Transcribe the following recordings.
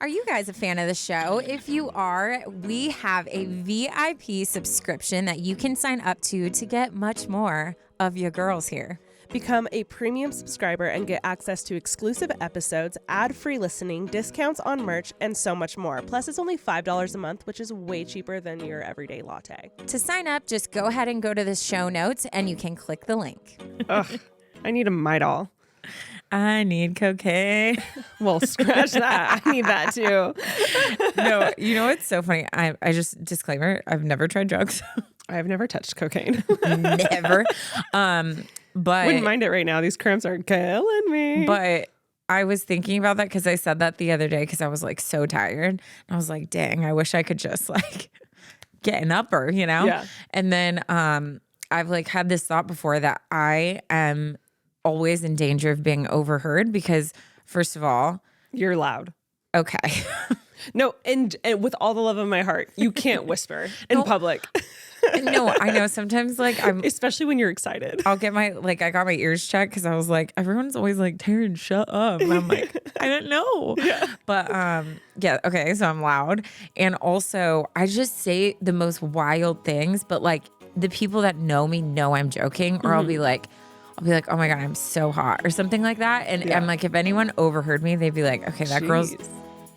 Are you guys a fan of the show? If you are, we have a VIP subscription that you can sign up to get much more of your girls here. Become a premium subscriber and get access to exclusive episodes, ad-free listening, discounts on merch, and so much more. Plus, it's only $5 a month, which is way cheaper than your everyday latte. To sign up, just go ahead and go to the show notes and you can click the link. Ugh, I need a Midol. I need cocaine. Well, scratch that. I need that too. No, you know what's so funny? I just, disclaimer, I've never tried drugs. I've never touched cocaine. Never. But wouldn't mind it right now. These cramps are killing me. But I was thinking about that because I said that the other day because I was like so tired. And I was like, dang, I wish I could just like get an upper, you know? Yeah. And then I've like had this thought before that I am always in danger of being overheard because, first of all, you're loud. Okay. No, and with all the love of my heart, you can't whisper in public. No, I know. Sometimes like especially when you're excited. I'll get I got my ears checked because I was like, everyone's always like, Taryn, shut up. And I'm like, I didn't know. Yeah. But yeah, okay, so I'm loud. And also I just say the most wild things, but like the people that know me know I'm joking, or I'll be like, oh my God, I'm so hot or something like that. And I'm like, if anyone overheard me, they'd be like, okay, that girl's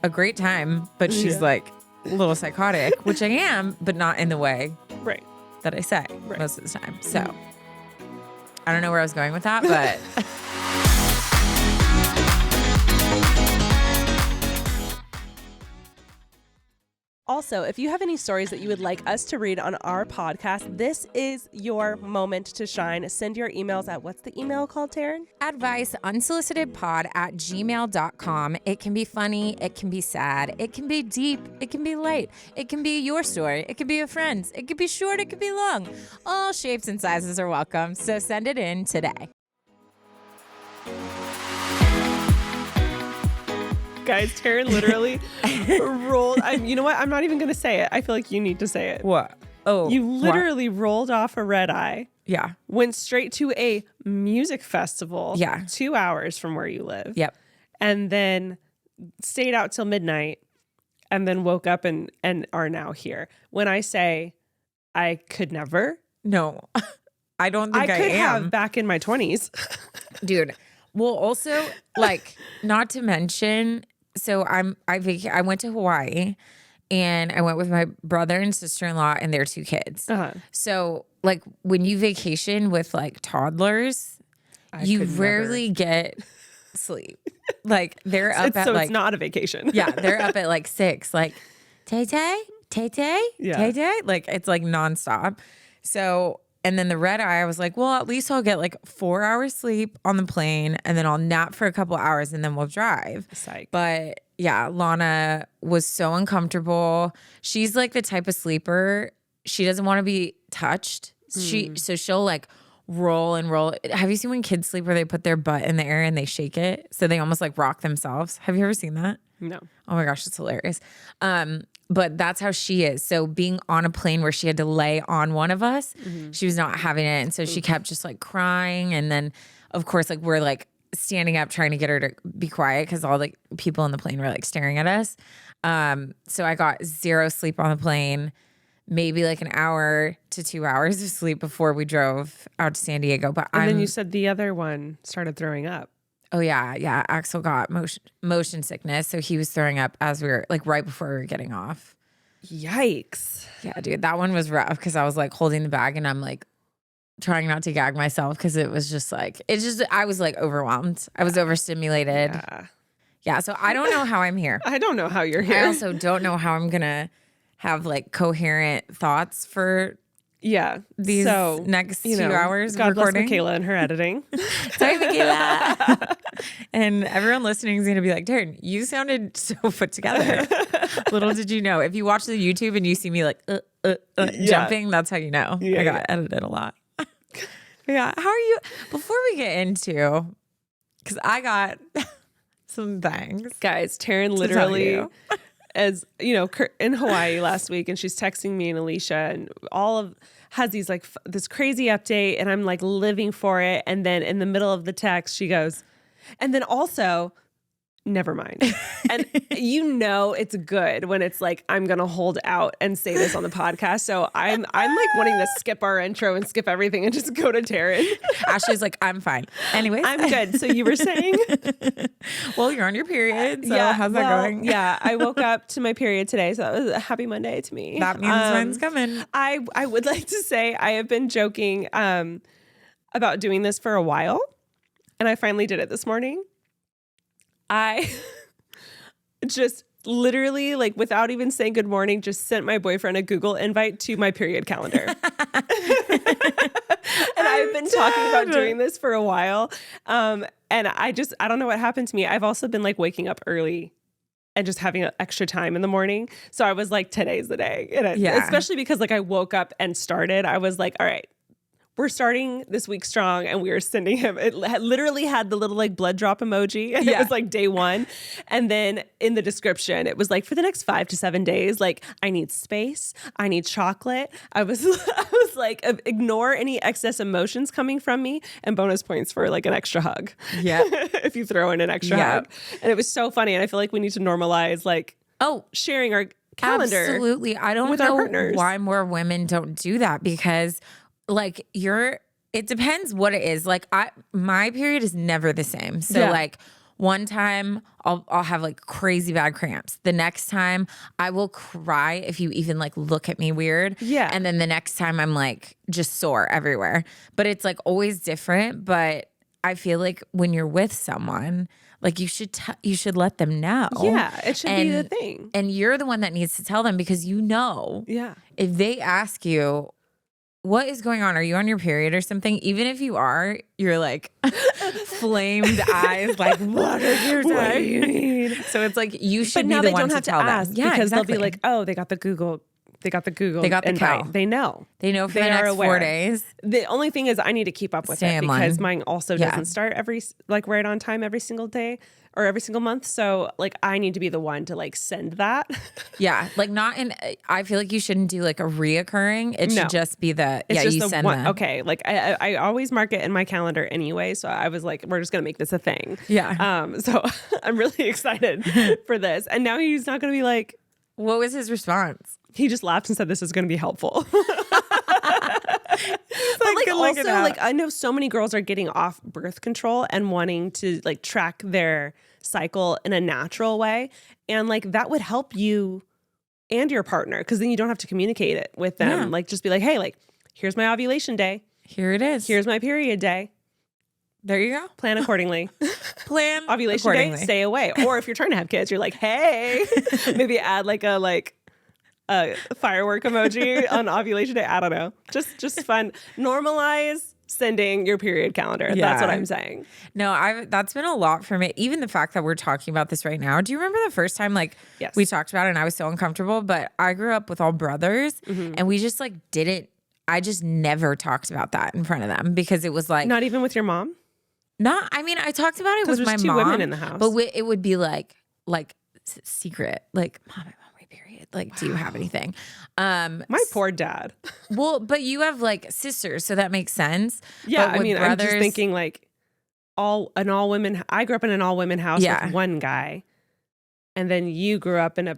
a great time, but she's like a little psychotic, which I am, but not in the way that I say most of the time. So I don't know where I was going with that, but also, if you have any stories that you would like us to read on our podcast, this is your moment to shine. Send your emails at, what's the email called, Taryn? Advice, unsolicitedpod@gmail.com. It can be funny. It can be sad. It can be deep. It can be light. It can be your story. It can be a friend's. It can be short. It can be long. All shapes and sizes are welcome. So send it in today. Guys, Taryn literally rolled. You know what? I'm not even going to say it. I feel like you need to say it. What? Oh, you literally rolled off a red eye. Yeah. Went straight to a music festival. Yeah. 2 hours from where you live. Yep. And then stayed out till midnight and then woke up and are now here. When I say I could never. No, I don't think I could am. have back in my 20s. Dude. Well, also, like, not to mention, so I went to Hawaii and I went with my brother and sister-in-law and their 2 kids. So like when you vacation with like toddlers, you rarely get sleep. Like they're up at it's not a vacation. Yeah, they're up at like 6, like Tay-Tay, Tay-Tay, like it's like nonstop. So, and then the red eye, I was like, well, at least I'll get like 4 hours sleep on the plane and then I'll nap for a couple hours and then we'll drive. Psych. But yeah, Lana was so uncomfortable. She's like the type of sleeper, she doesn't want to be touched. So she'll like roll and roll. Have you seen when kids sleep where they put their butt in the air and they shake it? So they almost like rock themselves. Have you ever seen that? No. Oh my gosh, it's hilarious. But that's how she is. So being on a plane where she had to lay on one of us, she was not having it. And so she kept just like crying. And then of course, like we're like standing up trying to get her to be quiet because all the people on the plane were like staring at us. So I got 0 sleep on the plane, maybe like an hour to 2 hours of sleep before we drove out to San Diego. But then you said the other one started throwing up. Oh yeah. Axel got motion sickness, so he was throwing up as we were like right before we were getting off. Yikes! Yeah, dude, that one was rough because I was like holding the bag and I'm like trying not to gag myself because it was just like I was like overwhelmed. I was overstimulated. Yeah. So I don't know how I'm here. I don't know how you're here. I also don't know how I'm gonna have like coherent thoughts for these next 2 hours. God recording. Bless Michaela and her editing. Sorry, Michaela. And everyone listening is going to be like, Darren, you sounded so put together. Little did you know. If you watch the YouTube and you see me like jumping, that's how you know. I got edited a lot. Yeah. How are you? Before we get into, because I got some things. Guys, Taryn literally, as you know, in Hawaii last week, and she's texting me and Alicia and has these like this crazy update, and I'm like living for it. And then in the middle of the text, she goes, and then also never mind. And it's good when it's like, I'm going to hold out and say this on the podcast. So I'm like wanting to skip our intro and skip everything and just go to Taryn. Ashley's like, I'm fine. Anyways. I'm good. So you were saying? Well, you're on your period. So how's that going? Yeah. I woke up to my period today. So that was a happy Monday to me. That means mine's coming. I would like to say I have been joking about doing this for a while. And I finally did it this morning. I just literally, like, without even saying good morning, just sent my boyfriend a Google invite to my period calendar. And I've been talking about doing this for a while. And I don't know what happened to me. I've also been like waking up early and just having extra time in the morning. So I was like, today's the day. And especially because like I woke up and started, I was like, all right, we're starting this week strong, and we were sending him. It literally had the little like blood drop emoji, and it was like day 1. And then in the description, it was like, for the next 5 to 7 days, like, I need space, I need chocolate. I was like, ignore any excess emotions coming from me, and bonus points for like an extra hug. Yeah, if you throw in an extra hug. And it was so funny, and I feel like we need to normalize like sharing our calendar. Absolutely, I don't know why more women don't do that, because like it depends what it is. Like my period is never the same. So like one time I'll have like crazy bad cramps. The next time I will cry if you even like look at me weird. Yeah. And then the next time I'm like just sore everywhere. But it's like always different. But I feel like when you're with someone, like you should let them know. Yeah, it should be the thing. And you're the one that needs to tell them, because if they ask you, what is going on? Are you on your period or something? Even if you are, you're like flamed eyes, like, what are you saying? So it's like, you should be the one to tell them. Yeah, because they'll be like, oh, they got the Google. They got the invite. cow. They know. They know for the next 4 days. The only thing is I need to keep up with it, because mine also doesn't start right on time every single day or every single month. So like I need to be the one to like send that. Yeah. Like I feel like you shouldn't do like a reaoccurring. It should just be you send them. Okay. Like I always mark it in my calendar anyway. So I was like, we're just going to make this a thing. Yeah. So I'm really excited for this. And now he's not going to be like. What was his response? He just laughed and said, this is going to be helpful. But like also, like I know so many girls are getting off birth control and wanting to like track their cycle in a natural way. And like that would help you and your partner, because then you don't have to communicate it with them. Yeah. Like just be like, hey, like here's my ovulation day. Here it is. Here's my period day. There you go. Plan accordingly. Plan ovulation day, stay away. Or if you're trying to have kids, you're like, hey, maybe add like a firework emoji on ovulation day. I don't know. Just fun. Normalize sending your period calendar. Yeah. That's what I'm saying. No, that's been a lot for me. Even the fact that we're talking about this right now. Do you remember the first time we talked about it and I was so uncomfortable? But I grew up with all brothers and we just like I just never talked about that in front of them, because it was like. Not even with your mom? I mean, I talked about it with my mom. Because there's 2 women in the house. But it would be like secret, like, Mom, I'm on my period. Like, do you have anything? My poor dad. Well, but you have like sisters, so that makes sense. Yeah, I mean, I'm just thinking like an all women. I grew up in an all women house with one guy, and then you grew up in a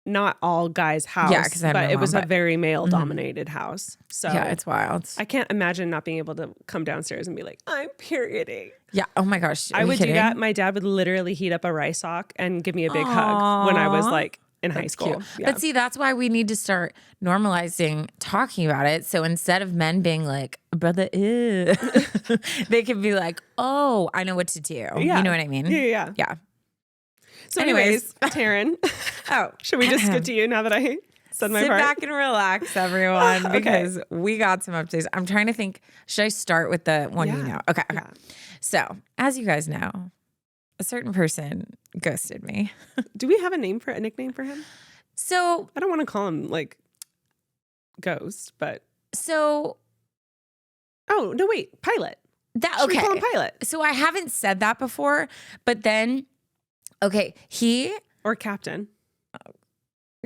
not all guys house. Yeah, because it was a very male dominated house. So yeah, it's wild. I can't imagine not being able to come downstairs and be like, I'm perioding. Yeah. Oh my gosh. I would do that. My dad would literally heat up a rice sock and give me a big hug when I was like in high school. Yeah. But see, that's why we need to start normalizing talking about it. So instead of men being like, brother, ew, they can be like, oh, I know what to do. Yeah. You know what I mean? Yeah. Yeah. So anyways, Taryn, should we just skip to you now that I said my part? Sit back and relax, everyone, because we got some updates. I'm trying to think, should I start with the one you know? Okay. Yeah. So as you guys know, a certain person ghosted me. Do we have a nickname for him? So I don't want to call him like Ghost, but so. Oh no! Wait, Pilot. Should we call him Pilot? So I haven't said that before, but then. Okay, or Captain.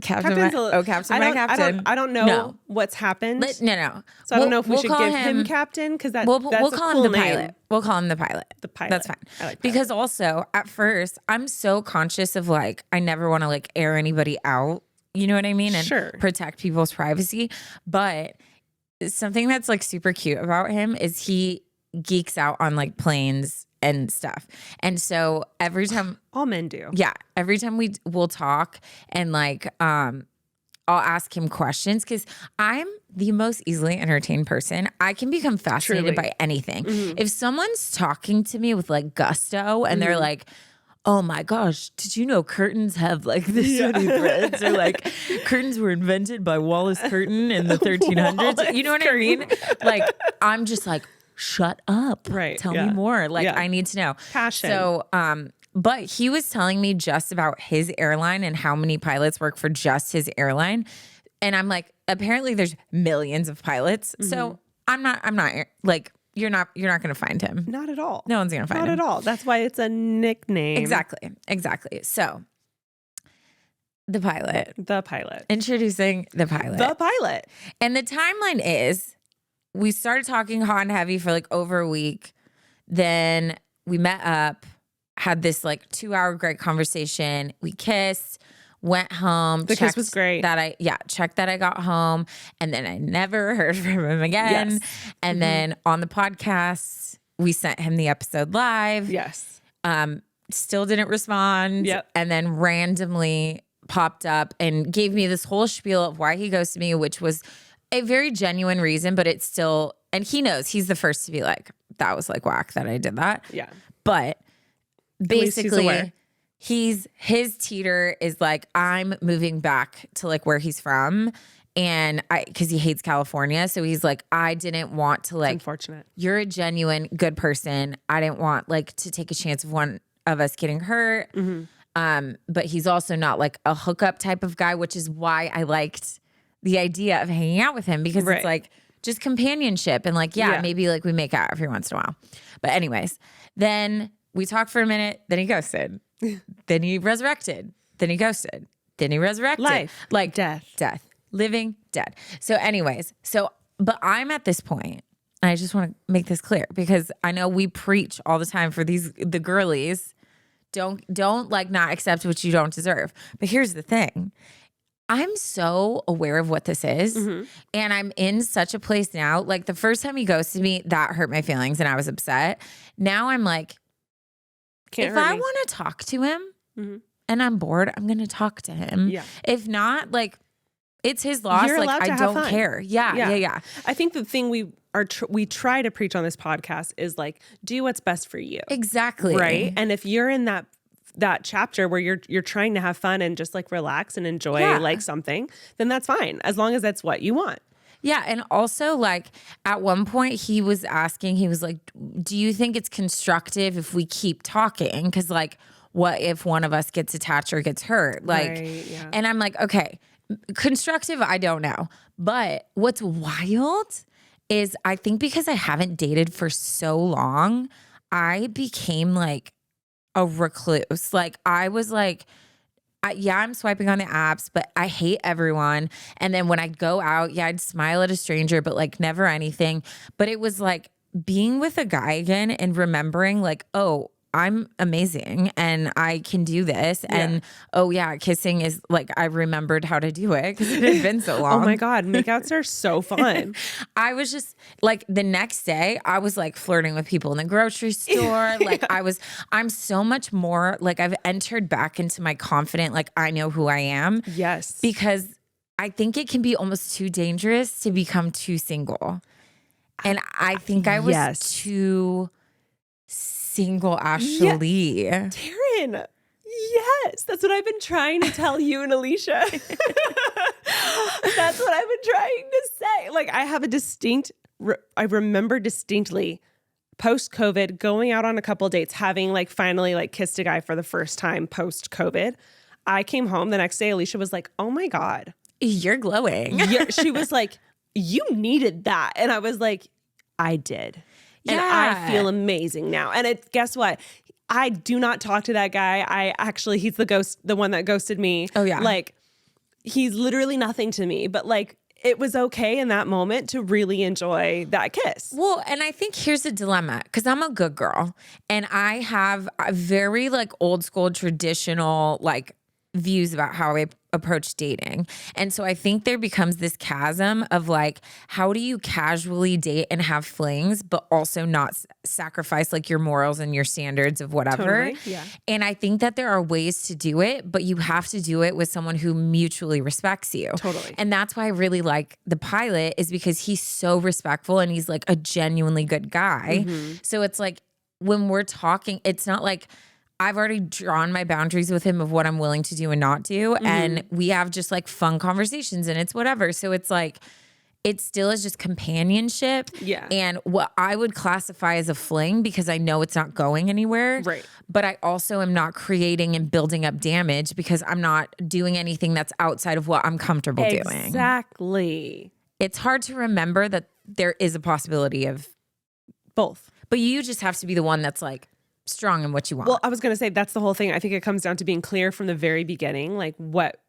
Captain, Captain's Captain, my captain. I don't know what's happened. No. So I don't know if we should give him captain because that's we'll a call cool him the name. pilot. We'll call him the pilot. The pilot. That's fine. I like that. Because also at first I'm so conscious of like I never want to like air anybody out. You know what I mean? And Sure. protect people's privacy. But something that's like super cute about him is he geeks out on like planes and stuff. And so every time all men do. Yeah. Every time we'll talk and like I'll ask him questions because I'm the most easily entertained person. I can become fascinated by anything. If someone's talking to me with like gusto and they're like, oh my gosh, did you know curtains have like this many threads? Or like curtains were invented by Wallace Curtin in the 1300s. You know what I mean? Like, I'm just like, shut up. Right. Tell me more. Like, I need to know. Passion. So, but he was telling me just about his airline and how many pilots work for just his airline. And I'm like, apparently there's millions of pilots. So I'm not like, you're not going to find him. Not at all. No one's going to find him. Not at all. That's why it's a nickname. Exactly. So the pilot. Introducing the pilot. And the timeline is we started talking hot and heavy for like over a week. Then we met up, had this like 2-hour great conversation. We kissed, went home. The kiss was great. Checked that I got home. And then I never heard from him again. Yes. And then on the podcast, we sent him the episode live. Yes. Still didn't respond. Yep. And then randomly popped up and gave me this whole spiel of why he ghosted me, which was a very genuine reason, but it's still, and he knows he's the first to be like, that was like whack that I did that. Yeah. But basically he's his teeter is like, I'm moving back to like where he's from. And cause he hates California. So he's like, I didn't want to like, unfortunate. You're a genuine good person. I didn't want like to take a chance of one of us getting hurt. But he's also not like a hookup type of guy, which is why I liked the idea of hanging out with him because it's like just companionship and like, maybe like we make out every once in a while. But anyways, then we talked for a minute, then he ghosted. Then he resurrected. Then he ghosted. Then he resurrected. Life. Like death. Living, dead. So anyways, but I'm at this point, and I just want to make this clear because I know we preach all the time for the girlies. Don't like not accept what you don't deserve. But here's the thing. I'm so aware of what this is. And I'm in such a place now. Like the first time he ghosted me, that hurt my feelings and I was upset. Now I'm like, if I want to talk to him and I'm bored, I'm going to talk to him. Yeah. If not, like it's his loss. You're like I don't care. Yeah. I think the thing we try to preach on this podcast is like, do what's best for you. Exactly. Right. And if you're in that chapter where you're trying to have fun and just like relax and enjoy like something, then that's fine. As long as that's what you want. Yeah. And also like at one point he was like, do you think it's constructive if we keep talking? Cause like, what if one of us gets attached or gets hurt? Like, and I'm like, okay, constructive, I don't know. But what's wild is I think because I haven't dated for so long, I became like a recluse. Like I was like, I'm swiping on the apps, but I hate everyone. And then when I'd go out, I'd smile at a stranger, but like never anything. But it was like being with a guy again and remembering like, oh, I'm amazing and I can do this. And kissing is like, I remembered how to do it because it had been so long. Oh my God, makeouts are so fun. I was just like the next day I was like flirting with people in the grocery store. Like I'm so much more like I've entered back into my confident, like I know who I am. Yes. Because I think it can be almost too dangerous to become too single. And I think I was too single, actually. Yeah. Taryn, yes, that's what I've been trying to tell you and Alicia. That's what I've been trying to say. Like I have I remember distinctly post-COVID going out on a couple of dates, having like finally like kissed a guy for the first time post-COVID. I came home the next day, Alicia was like, oh my God. You're glowing. She was like, you needed that. And I was like, I did. And I feel amazing now. And guess what? I do not talk to that guy. He's the one that ghosted me. Oh yeah. Like he's literally nothing to me, but like, it was okay in that moment to really enjoy that kiss. Well, and I think here's the dilemma, because I'm a good girl and I have a very like old school traditional like views about how I approach dating. And so I think there becomes this chasm of like, how do you casually date and have flings, but also not sacrifice like your morals and your standards of whatever. Totally, yeah. And I think that there are ways to do it, but you have to do it with someone who mutually respects you. Totally. And that's why I really like the pilot, is because he's so respectful and he's like a genuinely good guy. So it's like when we're talking, it's not like I've already drawn my boundaries with him of what I'm willing to do and not do. And we have just like fun conversations and it's whatever. So it's like, it still is just companionship. Yeah. And what I would classify as a fling, because I know it's not going anywhere. Right. But I also am not creating and building up damage because I'm not doing anything that's outside of what I'm comfortable doing. Exactly. It's hard to remember that there is a possibility of both. But you just have to be the one that's like strong in what you want. Well, I was going to say that's the whole thing. I think it comes down to being clear from the very beginning, like what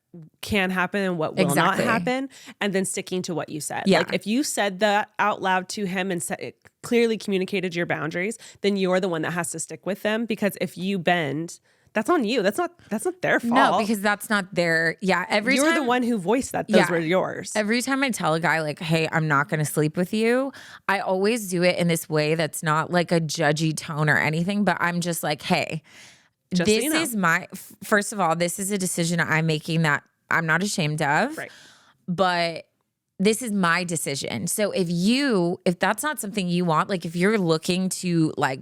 can happen and what will not happen, and then sticking to what you said. Yeah. Like if you said that out loud to him and it clearly communicated your boundaries, then you're the one that has to stick with them, because if you bend, that's on you. That's not their fault. No, because that's not their, you're the one who voiced that those were yours. Every time I tell a guy like, hey, I'm not going to sleep with you, I always do it in this way that's not like a judgy tone or anything, but I'm just like, hey, just this so you know. is my, first of all, this is a decision I'm making that I'm not ashamed of, Right. But this is my decision. So if that's not something you want, like if you're looking to like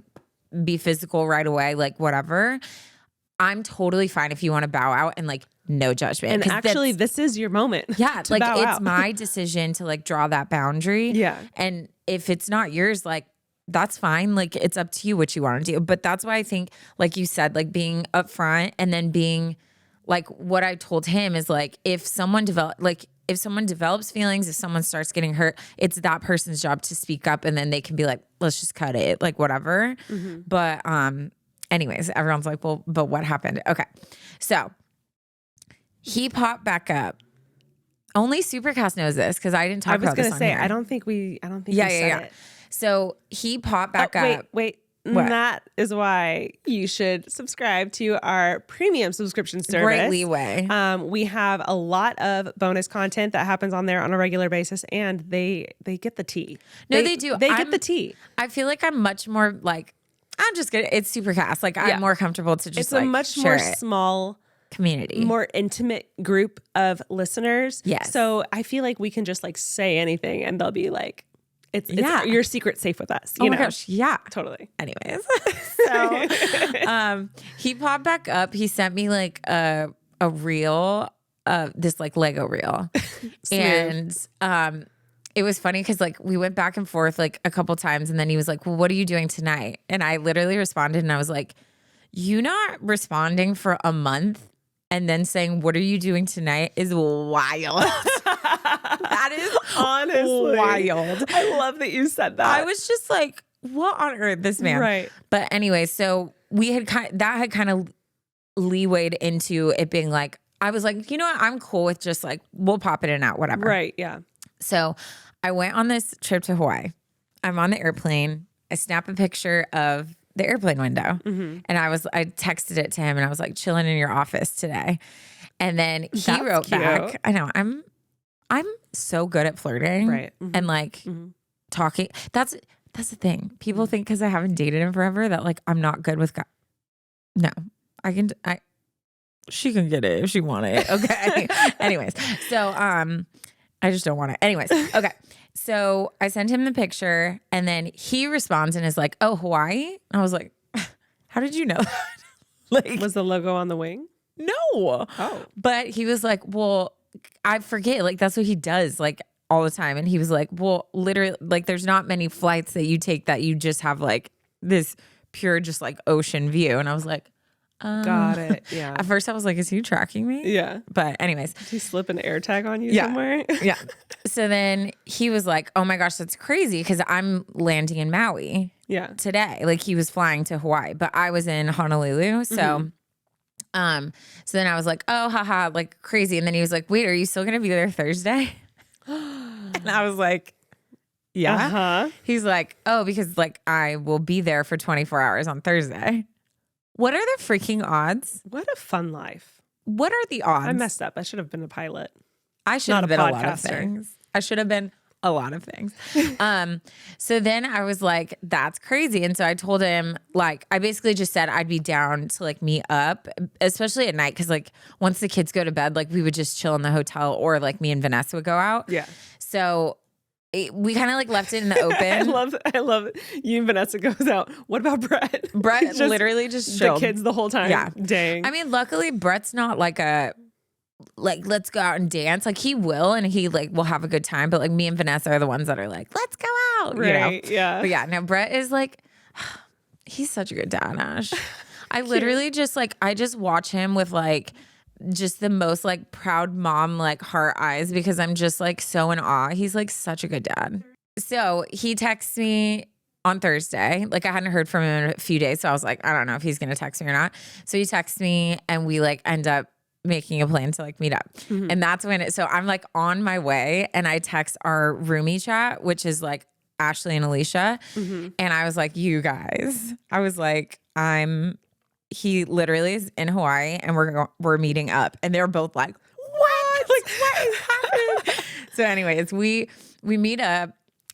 be physical right away, like whatever, I'm totally fine if you want to bow out and like no judgment. And actually, this is your moment. Yeah, to like bow it's out. my decision to like draw that boundary. Yeah. And if it's not yours, like that's fine. Like it's up to you what you want to do. But that's why I think, like you said, like being upfront and then being like what I told him is like if someone develops feelings, if someone starts getting hurt, it's that person's job to speak up, and then they can be like, let's just cut it, like whatever. But anyways, everyone's like, well, but what happened? Okay. So he popped back up. Only Supercast knows this because I didn't talk about this. I was going to say, I don't think we said it. So he popped back up. Wait. What? That is why you should subscribe to our premium subscription service. Great leeway. We have a lot of bonus content that happens on there on a regular basis, and they get the tea. No, they do. They get the tea. I feel like I'm much more like, I'm just good. It's Supercast. Like I'm more comfortable to just It's like a much share more it. small Community, more intimate group of listeners. Yes. So I feel like we can just like say anything and they'll be like, it's your secret safe with us. You know? My gosh. Yeah. Totally. Anyways. So he popped back up. He sent me like a reel, this like Lego reel. And it was funny because like we went back and forth like a couple times, and then he was like, well, what are you doing tonight? And I literally responded and I was like, you not responding for a month and then saying, what are you doing tonight is wild. That is honestly wild. I love that you said that. I was just like, what on earth, this man? Right. But anyway, so we had that had kind of leewayed into it being like, I was like, you know what? I'm cool with just like, we'll pop it in and out, whatever. Right. Yeah. So I went on this trip to Hawaii. I'm on the airplane. I snap a picture of the airplane window. And I texted it to him and I was like, chilling in your office today. And then he wrote back. I know, I'm so good at flirting. Right. And like talking. That's the thing. People think because I haven't dated him forever that like I'm not good with guys. No, she can get it if she want it. Okay. Anyways, so I just don't want it. Anyways, okay. So I sent him the picture and then he responds and is like, oh, Hawaii? I was like, how did you know that? Like, was the logo on the wing? No. Oh. But he was like, well, I forget. Like, that's what he does like all the time. And he was like, well, literally, like, there's not many flights that you take that you just have like this pure, just like ocean view. And I was like, got it. Yeah. At first I was like, is he tracking me? Yeah. But anyways. Did he slip an air tag on you Yeah. somewhere? Yeah. So then he was like, oh my gosh, that's crazy. Cause I'm landing in Maui Yeah. today. Like he was flying to Hawaii, but I was in Honolulu. So So then I was like, oh, haha, like crazy. And then he was like, wait, are you still going to be there Thursday? And I was like, yeah. Uh-huh. He's like, oh, because like I will be there for 24 hours on Thursday. What are the freaking odds? What a fun life. What are the odds? I messed up. I should have been a pilot. I should Not have a been a lot of podcaster. things. I should have been a lot of things. So then I was like, that's crazy. And so I told him, like, I basically just said I'd be down to like meet up, especially at night. Cause like once the kids go to bed, like we would just chill in the hotel or like me and Vanessa would go out. Yeah. So we kind of like left it in the open. I love it. You and Vanessa goes out. What about Brett? Brett Just literally just the chilled. kids the whole time. Yeah. Dang. I mean, luckily Brett's not like let's go out and dance. Like he will, and he like will have a good time. But like me and Vanessa are the ones that are like, let's go out. Right. You know? Yeah. But yeah, no, Brett is like, he's such a good dad, Ash. I literally just like, I just watch him with like, just the most like proud mom, like heart eyes, because I'm just like so in awe. He's like such a good dad. So he texts me on Thursday. Like I hadn't heard from him in a few days. So I was like, I don't know if he's going to text me or not. So he texts me and we like end up making a plan to like meet up. Mm-hmm. And that's when so I'm like on my way and I text our roomie chat, which is like Ashley and Alicia. Mm-hmm. And I was like, you guys, I was like, he literally is in Hawaii and we're meeting up. And they're both like, what? Like, what is happening? So anyways, we meet up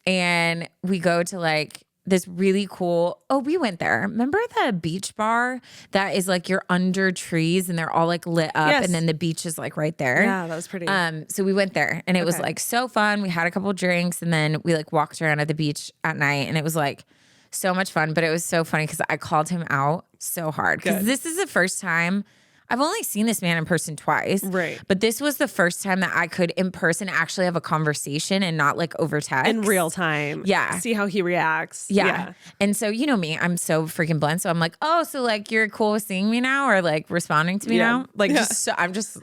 and we go to like this really cool, we went there. Remember the beach bar that is like you're under trees and they're all like lit up Yes. and then the beach is like right there. Yeah, that was pretty. So we went there and it was Okay. like so fun. We had a couple drinks and then we like walked around at the beach at night and it was like so much fun. But it was so funny because I called him out so hard because Good. this is the first time I've only seen this man in person twice. Right. But this was the first time that I could in person actually have a conversation and not like over text. in real time. Yeah. See how he reacts. Yeah. And so, you know me, I'm so freaking blunt. So I'm like, oh, so like you're cool with seeing me now or like responding to me Yeah. now? Like Yeah.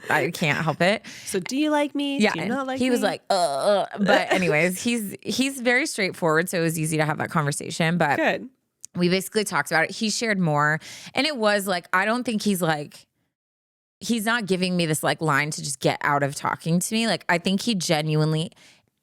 I can't help it. So do you like me? Yeah. Do you not like he me? was like, but anyways, he's very straightforward. So it was easy to have that conversation. But good. we basically talked about it. He shared more. And it was like, I don't think he's not giving me this like line to just get out of talking to me. Like I think he genuinely,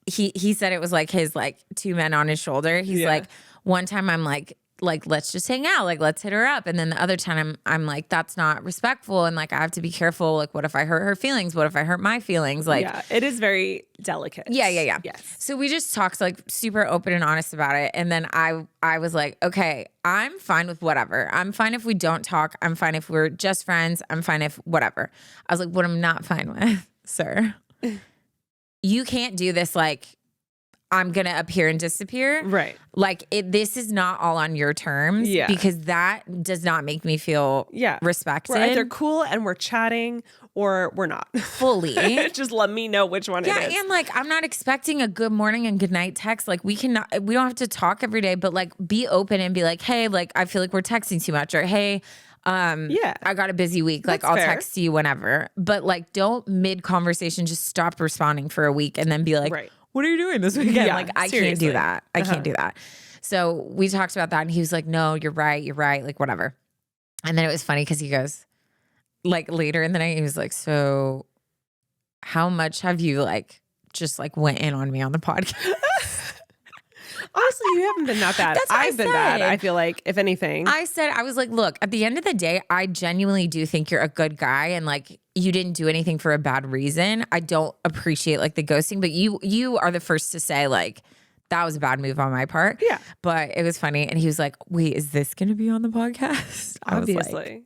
he said it was like his like two men on his shoulder. He's Yeah. like, one time I'm like, let's just hang out. Like, let's hit her up. And then the other time I'm like, that's not respectful. And like, I have to be careful. Like, what if I hurt her feelings? What if I hurt my feelings? Like, yeah, it is very delicate. yeah. Yes. So we just talked like super open and honest about it. And then I was like, okay, I'm fine with whatever. I'm fine if we don't talk. I'm fine if we're just friends. I'm fine if whatever. I was like, what I'm not fine with, sir, you can't do this like I'm going to appear and disappear. Right. Like this is not all on your terms. Yeah. Because that does not make me feel respected. We're either cool and we're chatting or we're not. Fully. Just let me know which one it is. And like I'm not expecting a good morning and good night text. Like we don't have to talk every day, but like be open and be like, hey, like I feel like we're texting too much, or hey, I got a busy week. Like That's I'll fair. text you whenever. But like don't mid conversation just stop responding for a week and then be like, Right. what are you doing this weekend? Yeah, like I seriously. can't do that. I can't do that. So we talked about that and he was like, no, you're right. Like whatever. And then it was funny because he goes, like later in the night, he was like, so how much have you like just like went in on me on the podcast? Honestly, you haven't been that bad. That's what I've I been bad. said. I feel like, if anything. I was like, look, at the end of the day, I genuinely do think you're a good guy and like you didn't do anything for a bad reason. I don't appreciate like the ghosting, but you are the first to say like that was a bad move on my part. Yeah. But it was funny. And he was like, wait, is this going to be on the podcast? I was like, Obviously.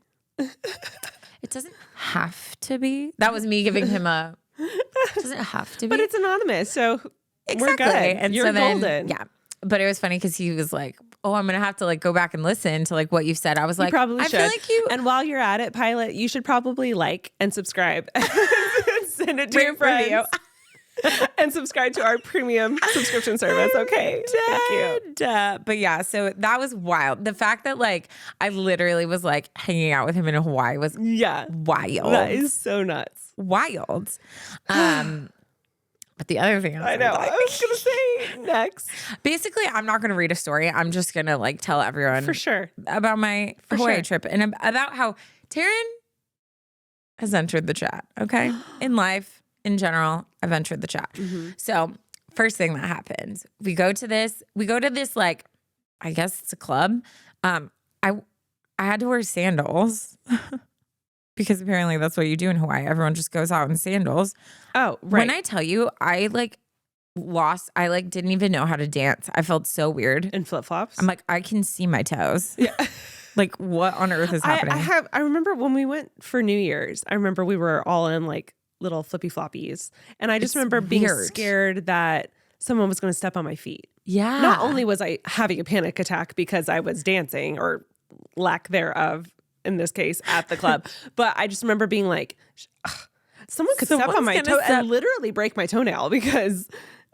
it doesn't have to be. That was me giving him a, it doesn't have to be. But it's anonymous, so we're good. And You're so then, golden. yeah. But it was funny because he was like, oh, I'm going to have to like go back and listen to like what you've said. I was like, You probably I should. feel like you. And while you're at it, Pilot, you should probably like and subscribe. Send it to your Rate, friends. review. And subscribe to our premium subscription service. Okay. Thank you. But yeah, so that was wild. The fact that like I literally was like hanging out with him in Hawaii was Yeah. wild. That is so nuts. Wild. But the other thing I know. I was going to say next. basically, I'm not going to read a story. I'm just going to like tell everyone For sure. about my For Hawaii sure. trip and about how Taryn has entered the chat. Okay. In life, in general, I've entered the chat. So first thing that happens, we go to this, like, I guess it's a club. I had to wear sandals because apparently that's what you do in Hawaii. Everyone just goes out in sandals. Oh, right. When I tell you, I didn't even know how to dance. I felt so weird. In flip-flops? I'm like, I can see my toes. Yeah. Like, what on earth is happening? I remember when we went for New Year's, I remember we were all in like little flippy floppies. And I just remember being scared that someone was going to step on my feet. Yeah. Not only was I having a panic attack because I was dancing, or lack thereof in this case, at the club, but I just remember being like, someone could step on my toe and literally break my toenail because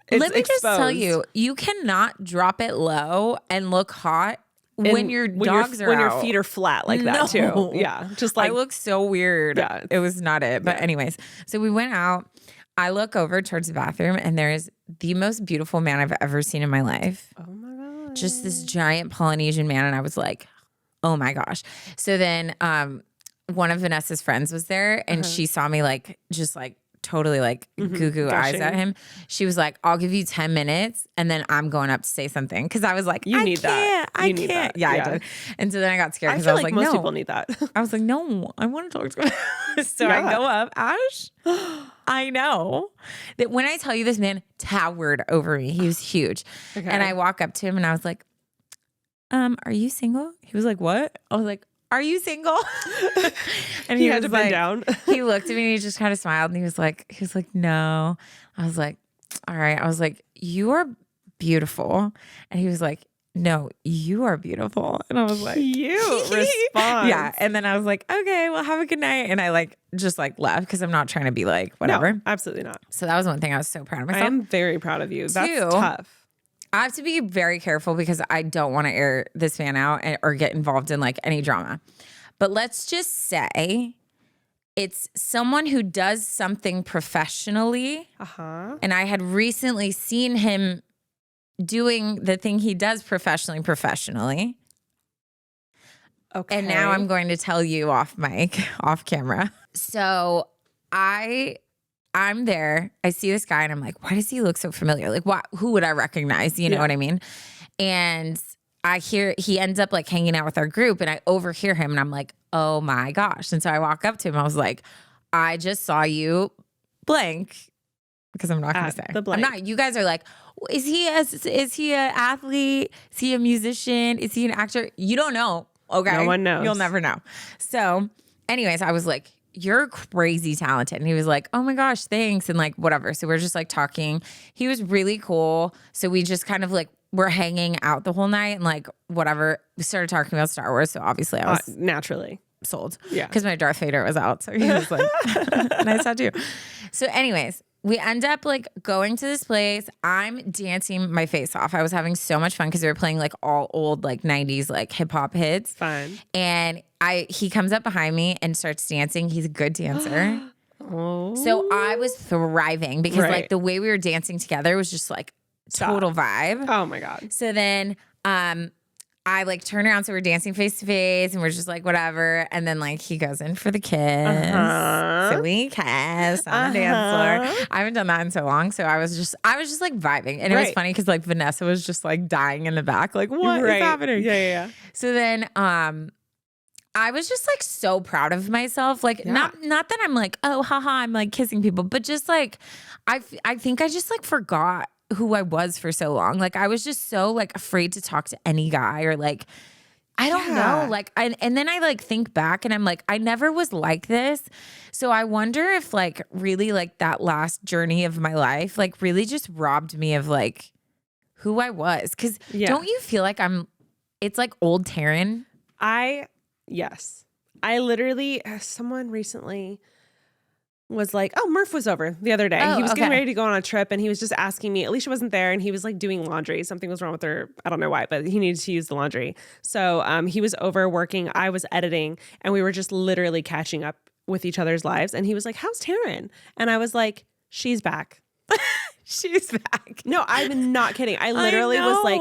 it's Let me exposed. just tell you, you cannot drop it low and look hot when your dogs are when out. Your feet are flat like that too. Yeah. Just like, I look so weird. Yeah, it was not it. But anyways, so we went out. I look over towards the bathroom and there is the most beautiful man I've ever seen in my life. oh my God. Just this giant Polynesian man. And I was like, oh my gosh. So then one of Vanessa's friends was there and she saw me like, just like totally like goo eyes at him. She was like, I'll give you 10 minutes and then I'm going up to say something. Cause I was like, I can't. Yeah, I did. And so then I got scared because I was like, most no. people need that. I was like, no, I want to talk to him. So I go up, Ash. I know that when I tell you this man towered over me, he was huge. Okay. And I walk up to him and I was like, are you single? He was like, what? I was like, are you single? And he had to bend down. He looked at me and he just kind of smiled and he was like, no. I was like, all right. I was like, you are beautiful. And he was like, no, you are beautiful. And I was like, cute response. Yeah. And then I was like, okay, well, have a good night. And I like just like left because I'm not trying to be like whatever. No, absolutely not. So that was one thing I was so proud of myself. I'm very proud of you. That's tough. I have to be very careful because I don't want to air this fan out or get involved in like any drama. But let's just say it's someone who does something professionally. And I had recently seen him doing the thing he does professionally. Okay. And now I'm going to tell you off mic, off camera. So I'm there. I see this guy and I'm like, why does he look so familiar? Like, who would I recognize? You know what I mean? And I hear he ends up like hanging out with our group and I overhear him and I'm like, oh my gosh. And so I walk up to him. I was like, I just saw you blank, because I'm not going to say. I'm not. You guys are like, is he an athlete? Is he a musician? Is he an actor? You don't know. Okay. No one knows. You'll never know. So anyways, I was like, you're crazy talented. And he was like, oh my gosh, thanks. And like, whatever. So we're just like talking. He was really cool. So we just kind of like, we're hanging out the whole night and like, whatever. We started talking about Star Wars. So obviously I was naturally sold. Yeah. Because my Darth Vader was out. So he was like, nice tattoo. So anyways, we end up like going to this place. I'm dancing my face off. I was having so much fun because we were playing like all old like 90s like hip hop hits. Fun. And he comes up behind me and starts dancing. He's a good dancer. So I was thriving because like the way we were dancing together was just like total vibe. Oh my God. So then I like turn around, so we're dancing face to face and we're just like whatever. And then like he goes in for the kiss. So we kiss on the dance floor. I haven't done that in so long. So I was just like vibing. And it was funny because like Vanessa was just like dying in the back. Like, what is happening? Yeah. So then I was just like so proud of myself. Like not that I'm like, oh haha, I'm like kissing people, but just like I think I just like forgot who I was for so long. Like I was just so like afraid to talk to any guy or like I don't know. Like and then I like think back and I'm like, I never was like this. So I wonder if like really like that last journey of my life like really just robbed me of like who I was. Cause don't you feel like it's like old Taryn? Yes. I literally, someone recently was like, oh, Murph was over the other day. He was getting ready to go on a trip and he was just asking me, Alicia wasn't there and he was like doing laundry. Something was wrong with her. I don't know why, but he needed to use the laundry. So he was over working. I was editing and we were just literally catching up with each other's lives. And he was like, how's Taryn? And I was like, she's back. She's back. No, I'm not kidding. I literally was like,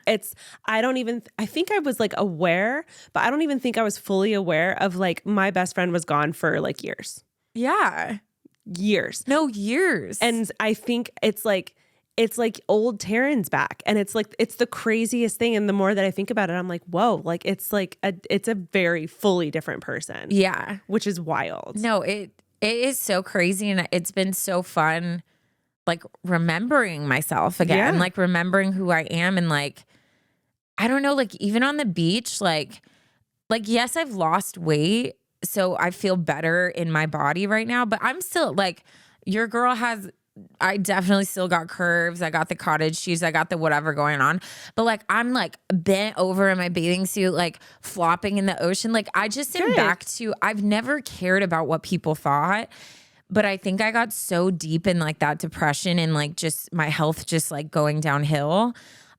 I think I was like aware, but I don't even think I was fully aware of like my best friend was gone for like years. Yeah. Years. No, years. And I think it's like old Taryn's back. And it's like, it's the craziest thing. And the more that I think about it, I'm like, whoa, like it's a very fully different person. Yeah. Which is wild. No, it is so crazy. And it's been so fun, like remembering myself again, like remembering who I am. And like, I don't know, like even on the beach, like, yes, I've lost weight. So I feel better in my body right now, but I'm still like, your girl I definitely still got curves. I got the cottage cheese. I got the whatever going on. But like, I'm like bent over in my bathing suit, like flopping in the ocean. Like I just am back to, I've never cared about what people thought. But I think I got so deep in like that depression and like just my health just like going downhill.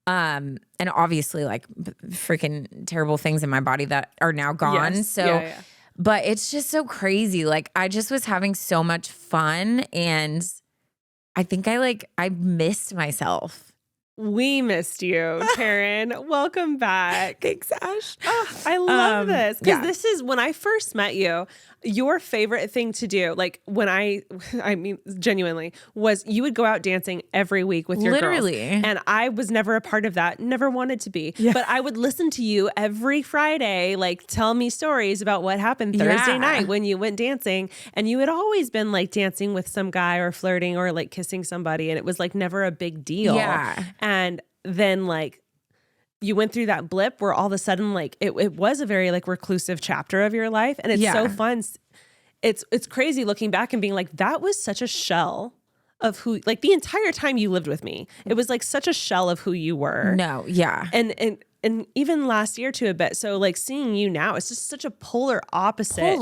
And obviously like freaking terrible things in my body that are now gone. Yes. So, but it's just so crazy. Like I just was having so much fun and I think I missed myself. We missed you, Taryn. Welcome back. Thanks, Ash. Oh, I love this. Because this is when I first met you, your favorite thing to do, like when I mean, genuinely, was you would go out dancing every week with your girls. And I was never a part of that, never wanted to be. Yeah. But I would listen to you every Friday, like tell me stories about what happened Thursday night when you went dancing. And you had always been like dancing with some guy or flirting or like kissing somebody. And it was like never a big deal. Yeah. And then like, you went through that blip where all of a sudden, like it was a very like reclusive chapter of your life. And it's so fun. It's crazy looking back and being like, that was such a shell of who, like the entire time you lived with me, it was like such a shell of who you were. No. Yeah. And even last year too a bit. So like seeing you now, it's just such a polar opposite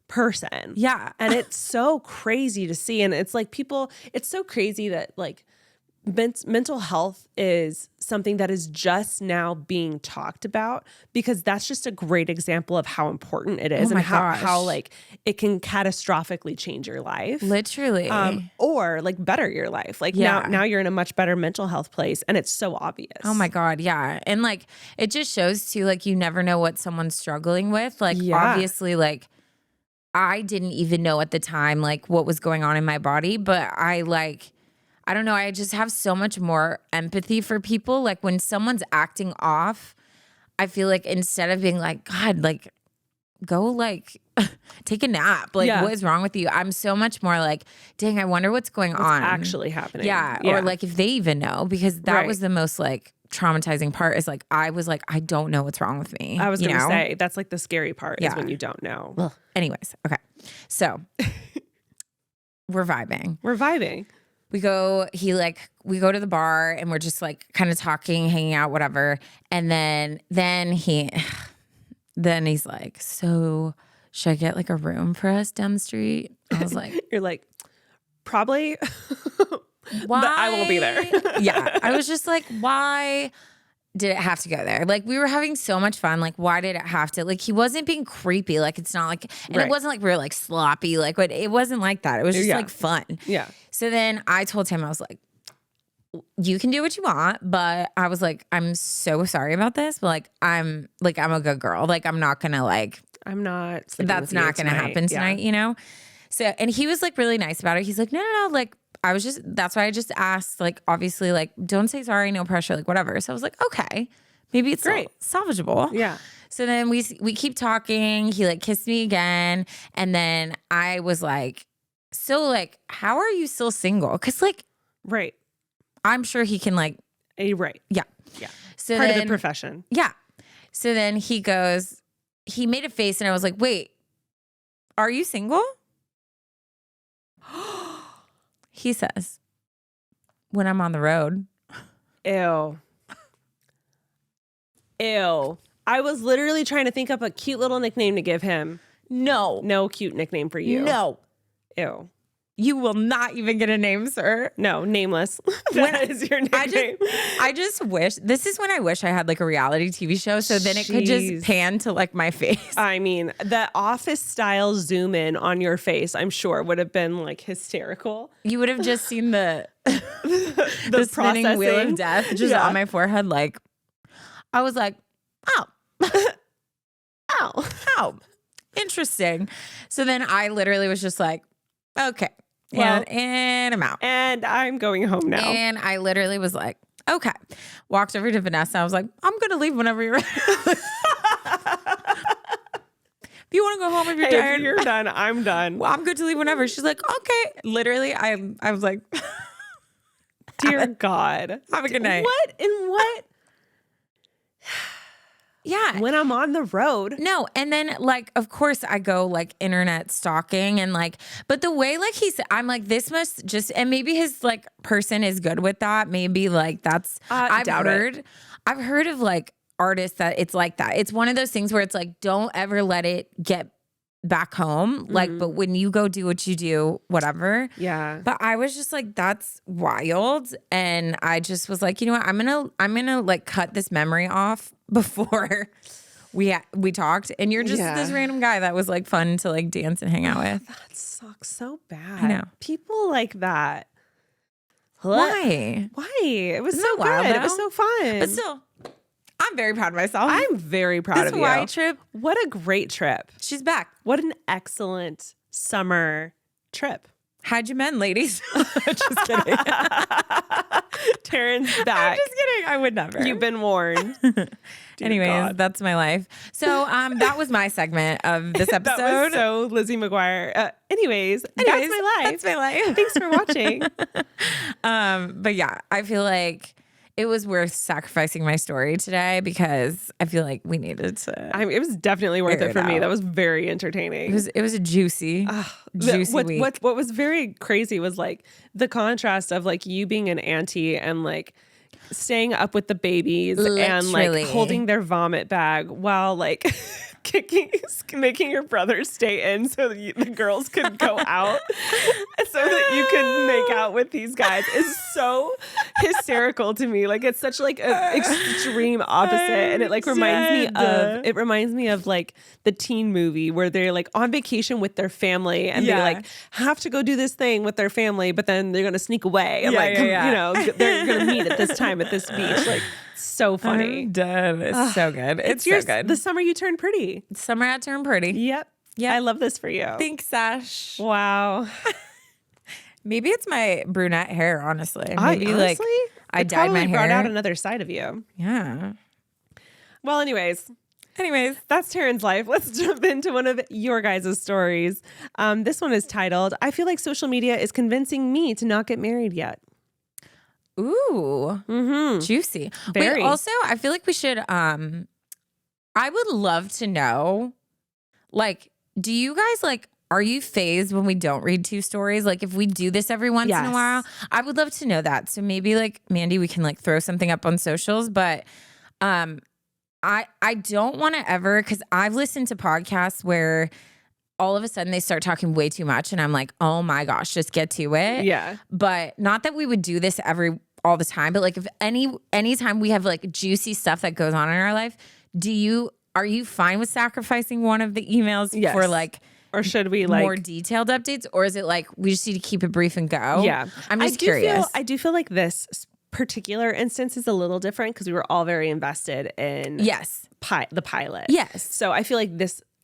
person. Yeah. And it's so crazy to see. And it's like it's so crazy that like, mental health is something that is just now being talked about because that's just a great example of how important it is and how like it can catastrophically change your life. Literally. Or like better your life. Like now you're in a much better mental health place and it's so obvious. Oh my God. Yeah. And like, it just shows too, like you never know what someone's struggling with. Like obviously like I didn't even know at the time, like what was going on in my body, but I don't know. I just have so much more empathy for people. Like when someone's acting off, I feel like instead of being like, God, like go like take a nap. Like what is wrong with you? I'm so much more like, dang, I wonder what's going on. Actually happening. Yeah. Or like if they even know, because that was the most like traumatizing part is like, I was like, I don't know what's wrong with me. I was going to say, that's like the scary part is when you don't know. Ugh. Anyways. Okay. So we're vibing. We go to the bar and we're just like kind of talking, hanging out, whatever. And then he's like, so should I get like a room for us down the street? I was like, you're like, probably. Why? But I won't be there. Yeah. I was just like, why did it have to go there? Like we were having so much fun. Like why did it have to? Like he wasn't being creepy. Like it's not like, and it wasn't like we were like sloppy. Like what? It wasn't like that. It was just like fun. Yeah. So then I told him, I was like, you can do what you want, but I was like, I'm so sorry about this, but I'm a good girl. Like I'm not gonna like, that's not gonna happen tonight, you know? So, and he was like really nice about it. He's like, no. Like that's why I just asked, like, obviously like, don't say sorry, no pressure, like whatever. So I was like, okay, maybe it's great, salvageable. Yeah. So then we keep talking. He like kissed me again. And then I was like, so like, how are you still single? Cause like, I'm sure he can like, right. Yeah. Yeah. So part of the profession. Yeah. So then he made a face and I was like, wait, are you single? He says, when I'm on the road. Ew. I was literally trying to think up a cute little nickname to give him. No cute nickname for you. No. Ew. You will not even get a name, sir. No, nameless. That is your nickname. I just wish, this is when I wish I had like a reality TV show so then it could just pan to like my face. I mean, the office style zoom in on your face, I'm sure would have been like hysterical. You would have just seen the the spinning wheel of death just on my forehead. Like, I was like, oh, ow, interesting. So then I literally was just like, okay, well, and I'm out. And I'm going home now. And I literally was like, okay. Walked over to Vanessa. I was like, I'm going to leave whenever you're ready. If you want to go home, if you're tired. If you're done, I'm done. Well, I'm good to leave whenever. She's like, okay. Literally, I was like, dear God. Have a good night. What? Yeah. When I'm on the road. No. And then like, of course I go like internet stalking and like, but the way like I'm like, this must just, and maybe his like person is good with that. Maybe like that's, I've heard of like artists that it's like that. It's one of those things where it's like, don't ever let it get back home. Like, but when you go do what you do, whatever. Yeah. But I was just like, that's wild. And I just was like, you know what? I'm gonna like cut this memory off before we talked. And you're just this random guy that was like fun to like dance and hang out with. That sucks so bad. I know. People like that. Why? It was Isn't so that wild, good. though? It was so fun. But still, I'm very proud of myself. I'm very proud of you. Hawaii trip. What a great trip. She's back. What an excellent summer trip. Hide your men, ladies. Just kidding. Taryn's back. I'm just kidding. I would never. You've been warned. Anyways, God. That's my life. So that was my segment of this episode. That was so Lizzie McGuire. Anyways, that's my life. That's my life. Thanks for watching. But yeah, I feel like it was worth sacrificing my story today because I feel like we needed to. It was definitely worth it for me. That was very entertaining. It was a juicy week. What was very crazy was like the contrast of like you being an auntie and like staying up with the babies and like holding their vomit bag while like making your brother stay in so that the girls could go out so that you could make out with these guys is so hysterical to me. Like it's such like an extreme opposite. And it like reminds me of like the teen movie where they're like on vacation with their family and they like have to go do this thing with their family, but then they're going to sneak away and you know, they're going to meet at this time at this beach. Like so funny. I'm done. It's so good. It's so good. The summer you turned pretty. Summer I turned pretty. Yep. I love this for you. Thanks, Sash. Wow. Maybe it's my brunette hair, honestly. Maybe honestly, like I dyed my hair. Brought out another side of you. Yeah. Well, anyways, that's Taryn's life. Let's jump into one of your guys' stories. This one is titled, I feel like social media is convincing me to not get married yet. Ooh, juicy. Very. Wait, also, I feel like we should, I would love to know, like, do you guys like, are you phased when we don't read two stories? Like if we do this every once in a while, I would love to know that. So maybe like Mandy, we can like throw something up on socials, but, I don't want to ever, cause I've listened to podcasts where all of a sudden they start talking way too much and I'm like, oh my gosh, just get to it. Yeah. But not that we would do this all the time, but like if anytime we have like juicy stuff that goes on in our life, are you fine with sacrificing one of the emails for like, or should we like more detailed updates, or is it like we just need to keep it brief and go? Yeah. I'm just curious. I do feel like this particular instance is a little different because we were all very invested in the pilot. Yes. So I feel like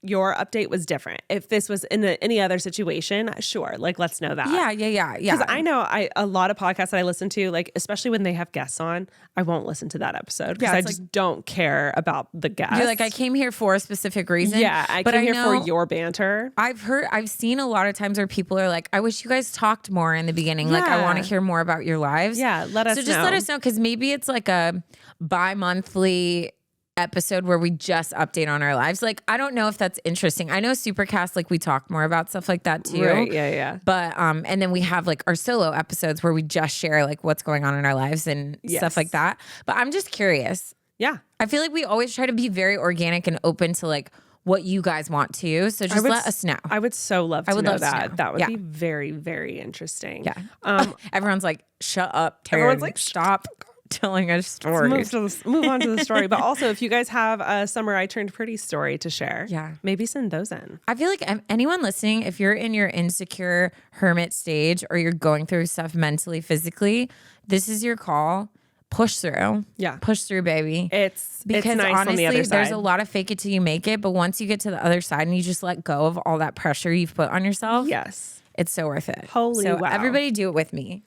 your update was different. If this was in any other situation, sure. Like, let's know that. Yeah. Because I know a lot of podcasts that I listen to, like, especially when they have guests on, I won't listen to that episode because I just don't care about the guests. You're like, I came here for a specific reason. Yeah, I came here for your banter. I've seen a lot of times where people are like, I wish you guys talked more in the beginning. Like, I want to hear more about your lives. Yeah, let us know. So just let us know, because maybe it's like a bi-monthly episode where we just update on our lives. Like, I don't know if that's interesting. I know Supercast, like we talk more about stuff like that too. Right, yeah. But and then we have like our solo episodes where we just share like what's going on in our lives and stuff like that. But I'm just curious. Yeah. I feel like we always try to be very organic and open to like what you guys want to. So just let us know. I would so love to know that. To know. That would be very, very interesting. Yeah. Everyone's like, shut up, Taryn. Everyone's like, stop telling a story. Move on to the story. But also, if you guys have a summer I turned pretty story to share, maybe send those in. I feel like anyone listening, if you're in your insecure hermit stage or you're going through stuff mentally, physically, this is your call. Push through. Yeah. Push through, baby. It's because nice honestly, on the other side. there's a lot of fake it till you make it. But once you get to the other side and you just let go of all that pressure you've put on yourself, yes, it's so worth it. Holy wow. Everybody do it with me.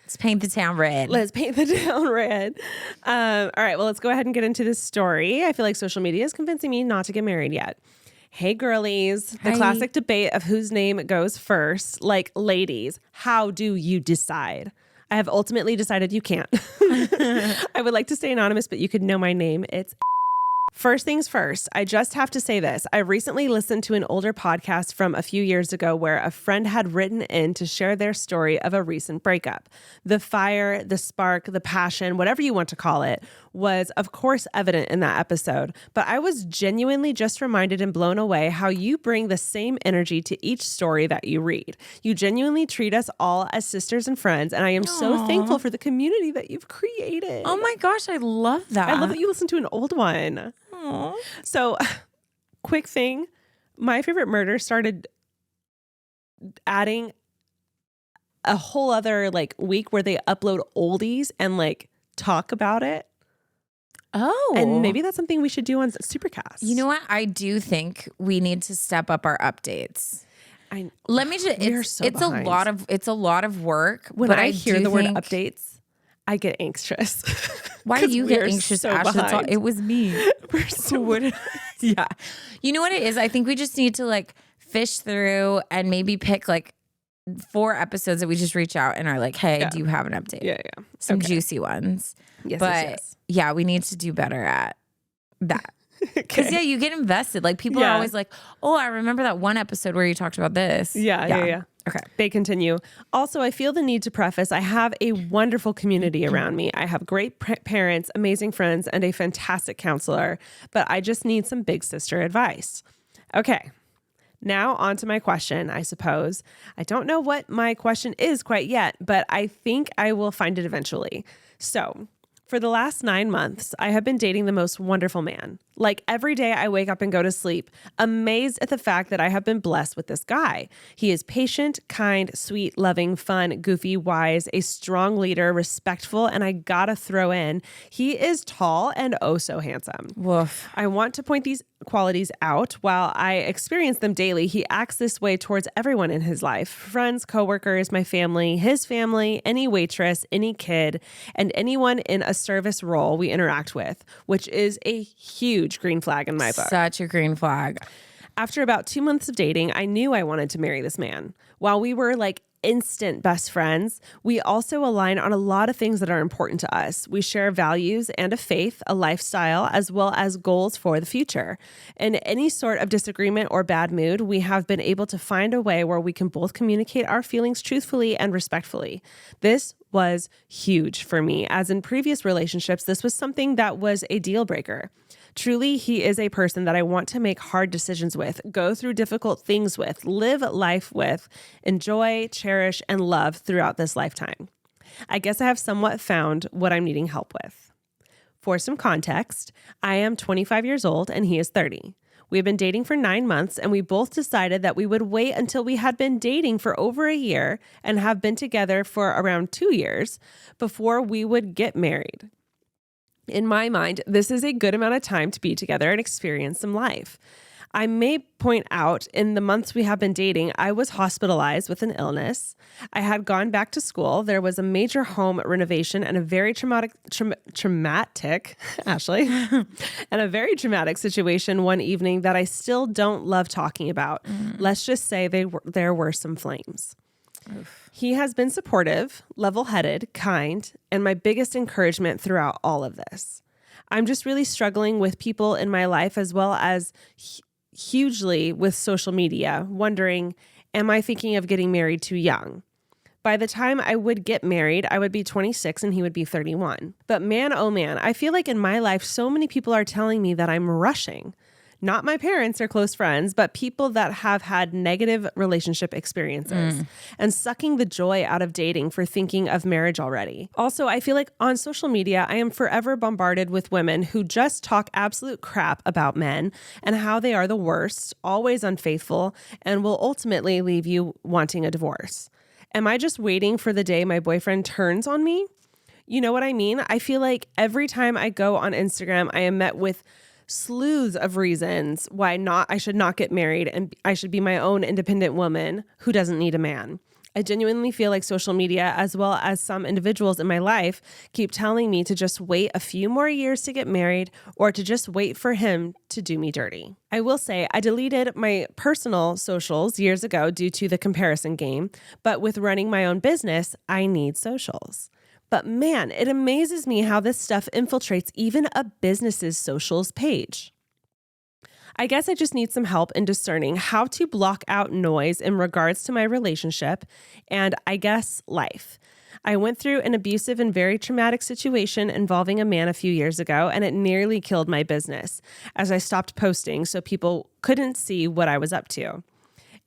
Let's paint the town red. Let's paint the town red. All right. Well, let's go ahead and get into this story. I feel like social media is convincing me not to get married yet. Hey, girlies. The classic debate of whose name goes first. Like, ladies, how do you decide? I have ultimately decided you can't. I would like to stay anonymous, but you could know my name. It's First things first, I just have to say this. I recently listened to an older podcast from a few years ago where a friend had written in to share their story of a recent breakup. The fire, the spark, the passion, whatever you want to call it, was of course evident in that episode. But I was genuinely just reminded and blown away how you bring the same energy to each story that you read. You genuinely treat us all as sisters and friends, and I am so thankful for the community that you've created. Oh my gosh, I love that. I love that you listened to an old one. Aww. So, quick thing, My Favorite Murder started adding a whole other like week where they upload oldies and like talk about it. Oh. And maybe that's something we should do on Supercast. You know what? I do think we need to step up our updates. Let me just it's a lot of work. When I hear the word updates, I get anxious. Why do you get anxious, so Ash? It was me. We're so yeah. You know what it is? I think we just need to like fish through and maybe pick like 4 episodes that we just reach out and are like, hey, do you have an update? Yeah. Some juicy ones. Yes, but yeah, we need to do better at that. Because you get invested. Like people are always like, oh, I remember that one episode where you talked about this. Yeah. Okay. They continue. Also, I feel the need to preface, I have a wonderful community around me. I have great parents, amazing friends, and a fantastic counselor, but I just need some big sister advice. Okay. Now on to my question, I suppose. I don't know what my question is quite yet, but I think I will find it eventually. So, for the last 9 months, I have been dating the most wonderful man. Like every day I wake up and go to sleep, amazed at the fact that I have been blessed with this guy. He is patient, kind, sweet, loving, fun, goofy, wise, a strong leader, respectful, and I gotta throw in, he is tall and oh so handsome. Woof. I want to point these qualities out. While I experience them daily, he acts this way towards everyone in his life. Friends, coworkers, my family, his family, any waitress, any kid, and anyone in a service role we interact with, which is a huge green flag in my book. Such a green flag. After about 2 months of dating, I knew I wanted to marry this man. While we were like instant best friends, we also align on a lot of things that are important to us. We share values and a faith, a lifestyle, as well as goals for the future. In any sort of disagreement or bad mood, we have been able to find a way where we can both communicate our feelings truthfully and respectfully. This was huge for me, as in previous relationships, this was something that was a deal breaker. Truly, he is a person that I want to make hard decisions with, go through difficult things with, live life with, enjoy, cherish, and love throughout this lifetime. I guess I have somewhat found what I'm needing help with. For some context, I am 25 years old and he is 30. We've been dating for 9 months and we both decided that we would wait until we had been dating for over a year and have been together for around 2 years before we would get married. In my mind, this is a good amount of time to be together and experience some life. I may point out, in the months we have been dating, I was hospitalized with an illness. I had gone back to school. There was a major home renovation and a very traumatic, Ashley, and a very traumatic situation one evening that I still don't love talking about. Let's just say there were some flames. Oof. He has been supportive, level-headed, kind, and my biggest encouragement throughout all of this. I'm just really struggling with people in my life as well as hugely with social media, wondering, am I thinking of getting married too young? By the time I would get married, I would be 26 and he would be 31. But man, oh man, I feel like in my life, so many people are telling me that I'm rushing. not my parents or close friends, but people that have had negative relationship experiences and sucking the joy out of dating for thinking of marriage already. Also, I feel like on social media, I am forever bombarded with women who just talk absolute crap about men and how they are the worst, always unfaithful, and will ultimately leave you wanting a divorce. Am I just waiting for the day my boyfriend turns on me? You know what I mean? I feel like every time I go on Instagram, I am met with slews of reasons why I should not get married and I should be my own independent woman who doesn't need a man. I genuinely feel like social media, as well as some individuals in my life, keep telling me to just wait a few more years to get married or to just wait for him to do me dirty. I will say I deleted my personal socials years ago due to the comparison game, but with running my own business, I need socials. But man, it amazes me how this stuff infiltrates even a business's socials page. I guess I just need some help in discerning how to block out noise in regards to my relationship and, I guess, life. I went through an abusive and very traumatic situation involving a man a few years ago, and it nearly killed my business as I stopped posting so people couldn't see what I was up to.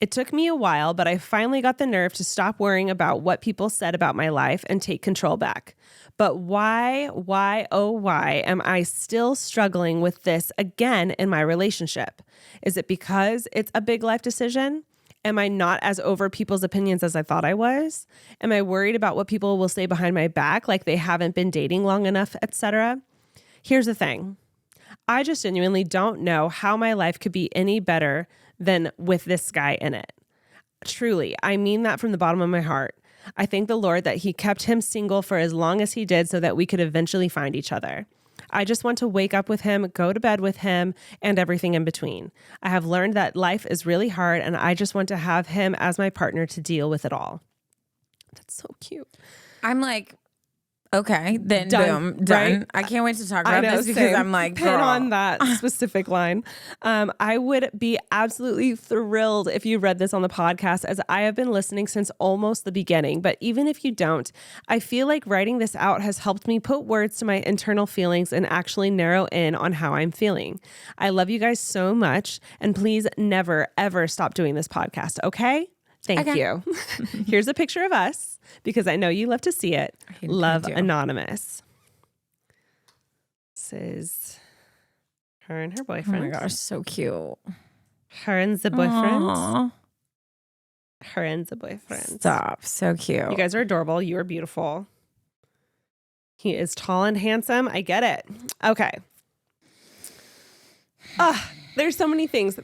It took me a while, but I finally got the nerve to stop worrying about what people said about my life and take control back. But why am I still struggling with this again in my relationship? Is it because it's a big life decision? Am I not as over people's opinions as I thought I was? Am I worried about what people will say behind my back, like they haven't been dating long enough, etc.? Here's the thing. I just genuinely don't know how my life could be any better than with this guy in it. Truly, I mean that from the bottom of my heart. I thank the Lord that he kept him single for as long as he did so that we could eventually find each other. I just want to wake up with him, go to bed with him, and everything in between. I have learned that life is really hard, and I just want to have him as my partner to deal with it all. That's so cute. I'm like, okay, then Done, boom, done. right? I can't wait to talk about this because same. I'm like, Pin girl. on that specific line. I would be absolutely thrilled if you read this on the podcast, as I have been listening since almost the beginning. But even if you don't, I feel like writing this out has helped me put words to my internal feelings and actually narrow in on how I'm feeling. I love you guys so much, and please never, ever stop doing this podcast, okay? Thank you. Here's a picture of us because I know you love to see it. Love, Anonymous. This is her and her boyfriend. Oh my gosh, so cute. Her and the boyfriend. Aww. Her and the boyfriend. Stop. So cute. You guys are adorable. You are beautiful. He is tall and handsome. I get it. Okay. There's so many things.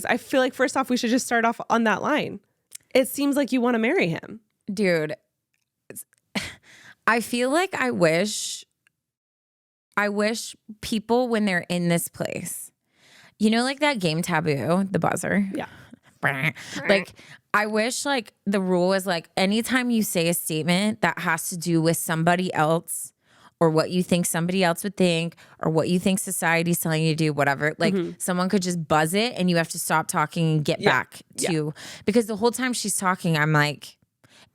I feel like first off, we should just start off on that line. It seems like you want to marry him. Dude, I feel like I wish people, when they're in this place, you know, like that game Taboo, the buzzer. Yeah. Like, I wish like the rule was like, anytime you say a statement that has to do with somebody else or what you think somebody else would think or what you think society's telling you to do, whatever, like someone could just buzz it and you have to stop talking and get back to, because the whole time she's talking, I'm like,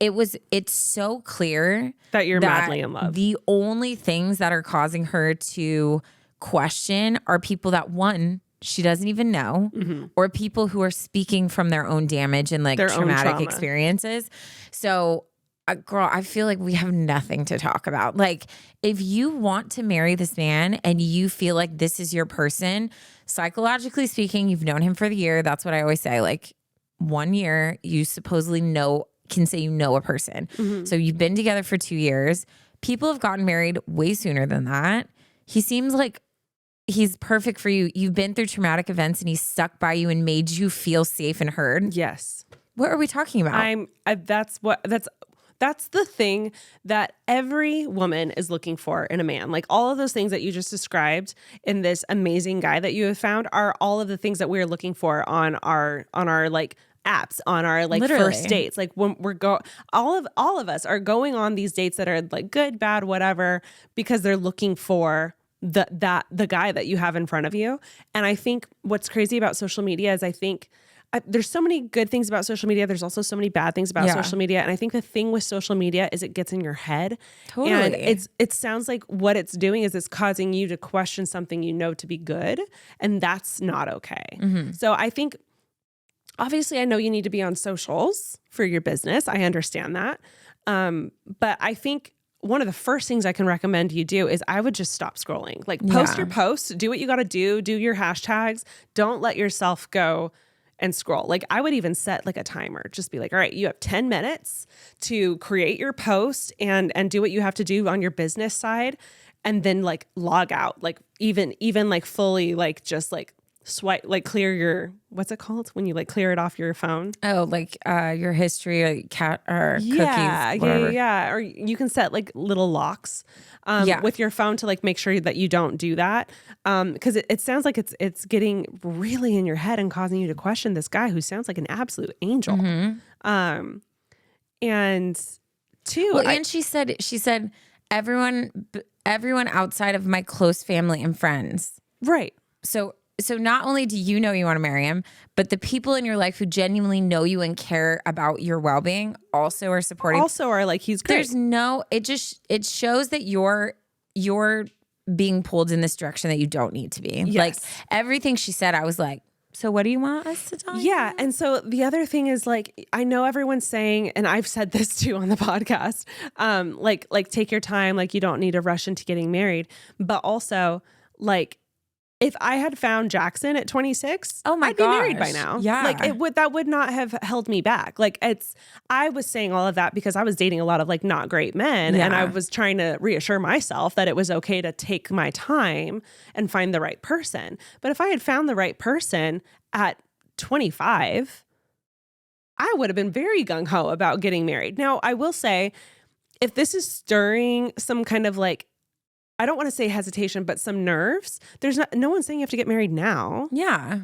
it's so clear that you're madly in love. The only things that are causing her to question are people that, one, she doesn't even know, or people who are speaking from their own damage and like their traumatic experiences. So girl, I feel like we have nothing to talk about. Like, if you want to marry this man and you feel like this is your person, psychologically speaking, you've known him for the year. That's what I always say. Like, 1 year, you supposedly can say you know a person. So you've been together for 2 years. People have gotten married way sooner than that. He seems like he's perfect for you. You've been through traumatic events and he's stuck by you and made you feel safe and heard. Yes. What are we talking about? That's the thing that every woman is looking for in a man. Like, all of those things that you just described in this amazing guy that you have found are all of the things that we're looking for on our like apps, on our like first dates. Like, when all of us are going on these dates that are like good, bad, whatever, because they're looking for the guy that you have in front of you. And I think what's crazy about social media is I there's so many good things about social media. There's also so many bad things about social media. And I think the thing with social media is it gets in your head. Totally. And it sounds like what it's doing is it's causing you to question something you know to be good. And that's not okay. So I think, obviously, I know you need to be on socials for your business. I understand that. But I think one of the first things I can recommend you do is I would just stop scrolling. Like post your posts, do what you got to do your hashtags. Don't let yourself go and scroll. Like I would even set like a timer, just be like, all right, you have 10 minutes to create your post and do what you have to do on your business side. And then like log out, like even like fully, like just like swipe, like clear your, what's it called when you like clear it off your phone? Oh, like your history, like cat or cookies, whatever. Yeah. Or you can set like little locks with your phone to like make sure that you don't do that. Because it sounds like it's getting really in your head and causing you to question this guy who sounds like an absolute angel. And two, well, and she said everyone outside of my close family and friends. Right. So not only do you know you want to marry him, but the people in your life who genuinely know you and care about your well-being also are supporting. Also are like, he's great. It shows that you're being pulled in this direction that you don't need to be. Yes. Like everything she said, I was like, so what do you want us to tell you? Yeah. And so the other thing is like, I know everyone's saying, and I've said this too on the podcast, like take your time, like you don't need to rush into getting married, but also like, if I had found Jackson at 26, I'd be married by now. Yeah. Like that would not have held me back. Like I was saying all of that because I was dating a lot of like not great men and I was trying to reassure myself that it was okay to take my time and find the right person. But if I had found the right person at 25, I would have been very gung-ho about getting married. Now, I will say, if this is stirring some kind of like, I don't want to say hesitation, but some nerves. There's no one saying you have to get married now. Yeah.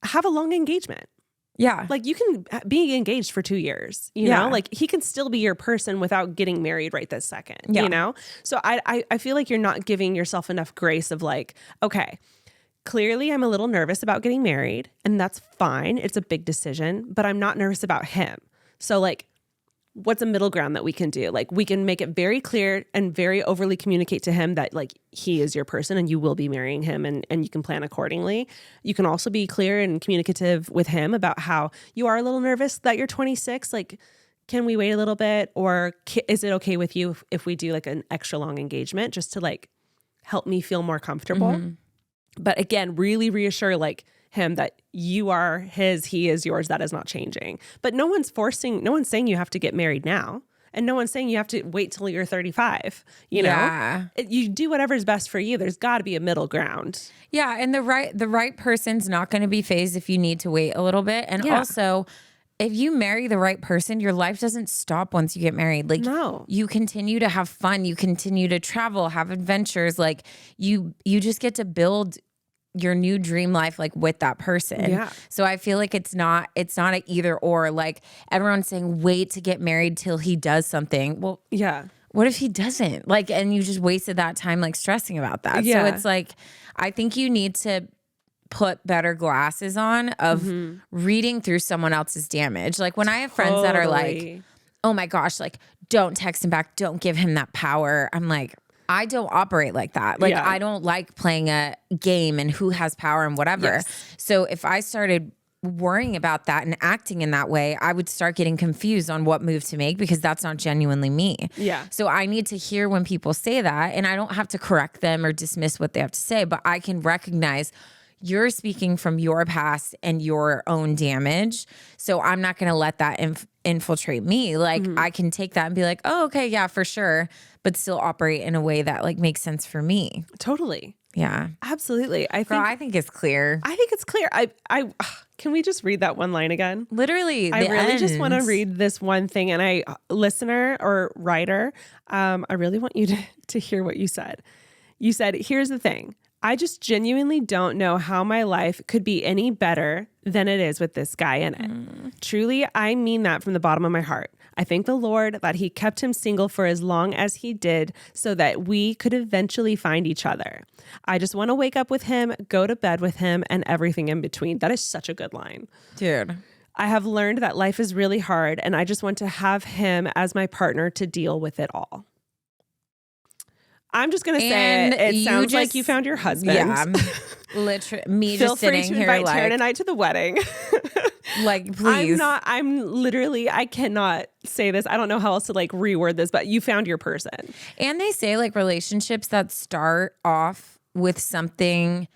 Have a long engagement. Yeah. Like you can be engaged for 2 years, you know, like he can still be your person without getting married right this second, you know? So I feel like you're not giving yourself enough grace of like, okay, clearly I'm a little nervous about getting married and that's fine. It's a big decision, but I'm not nervous about him. So like, what's a middle ground that we can do? Like we can make it very clear and very overly communicate to him that like he is your person and you will be marrying him and you can plan accordingly. You can also be clear and communicative with him about how you are a little nervous that you're 26. Like, can we wait a little bit? Or is it okay with you if we do like an extra long engagement just to like help me feel more comfortable? But again, really reassure like him that you are his, he is yours. That is not changing. But no one's saying you have to get married now. And no one's saying you have to wait till you're 35, you know? You do whatever's best for you. There's got to be a middle ground. Yeah, and the right person's not going to be phased if you need to wait a little bit. And also, if you marry the right person, your life doesn't stop once you get married. Like you continue to have fun, you continue to travel, have adventures. Like you just get to build your new dream life like with that person. Yeah. So I feel like it's not an either or. Like everyone's saying wait to get married till he does something. Well, what if he doesn't? Like, and you just wasted that time like stressing about that. So it's like, I think you need to put better glasses on of reading through someone else's damage. Like when I have friends that are like, oh my gosh, like don't text him back. Don't give him that power. I'm like, I don't operate like that. Like I don't like playing a game and who has power and whatever. So if I started worrying about that and acting in that way, I would start getting confused on what move to make because that's not genuinely me. Yeah. So I need to hear when people say that and I don't have to correct them or dismiss what they have to say, but I can recognize you're speaking from your past and your own damage. So I'm not going to let that infiltrate me. Like I can take that and be like, oh, okay, yeah, for sure. But still operate in a way that like makes sense for me. Totally. Yeah. Absolutely. I think it's clear. I think it's clear. I can we just read that one line again? Literally. I really just want to read this one thing. And listener or writer, I really want you to hear what you said. You said, here's the thing. I just genuinely don't know how my life could be any better than it is with this guy in it. Truly, I mean that from the bottom of my heart. I thank the Lord that he kept him single for as long as he did so that we could eventually find each other. I just want to wake up with him, go to bed with him, and everything in between. That is such a good line. Dude. I have learned that life is really hard, and I just want to have him as my partner to deal with it all. I'm just going to say it sounds like you found your husband. Yeah. Literally, me Feel just sitting free to here invite like, Taryn and I to the wedding. like, please. I cannot say this. I don't know how else to like reword this, but you found your person. And they say like relationships that start off with something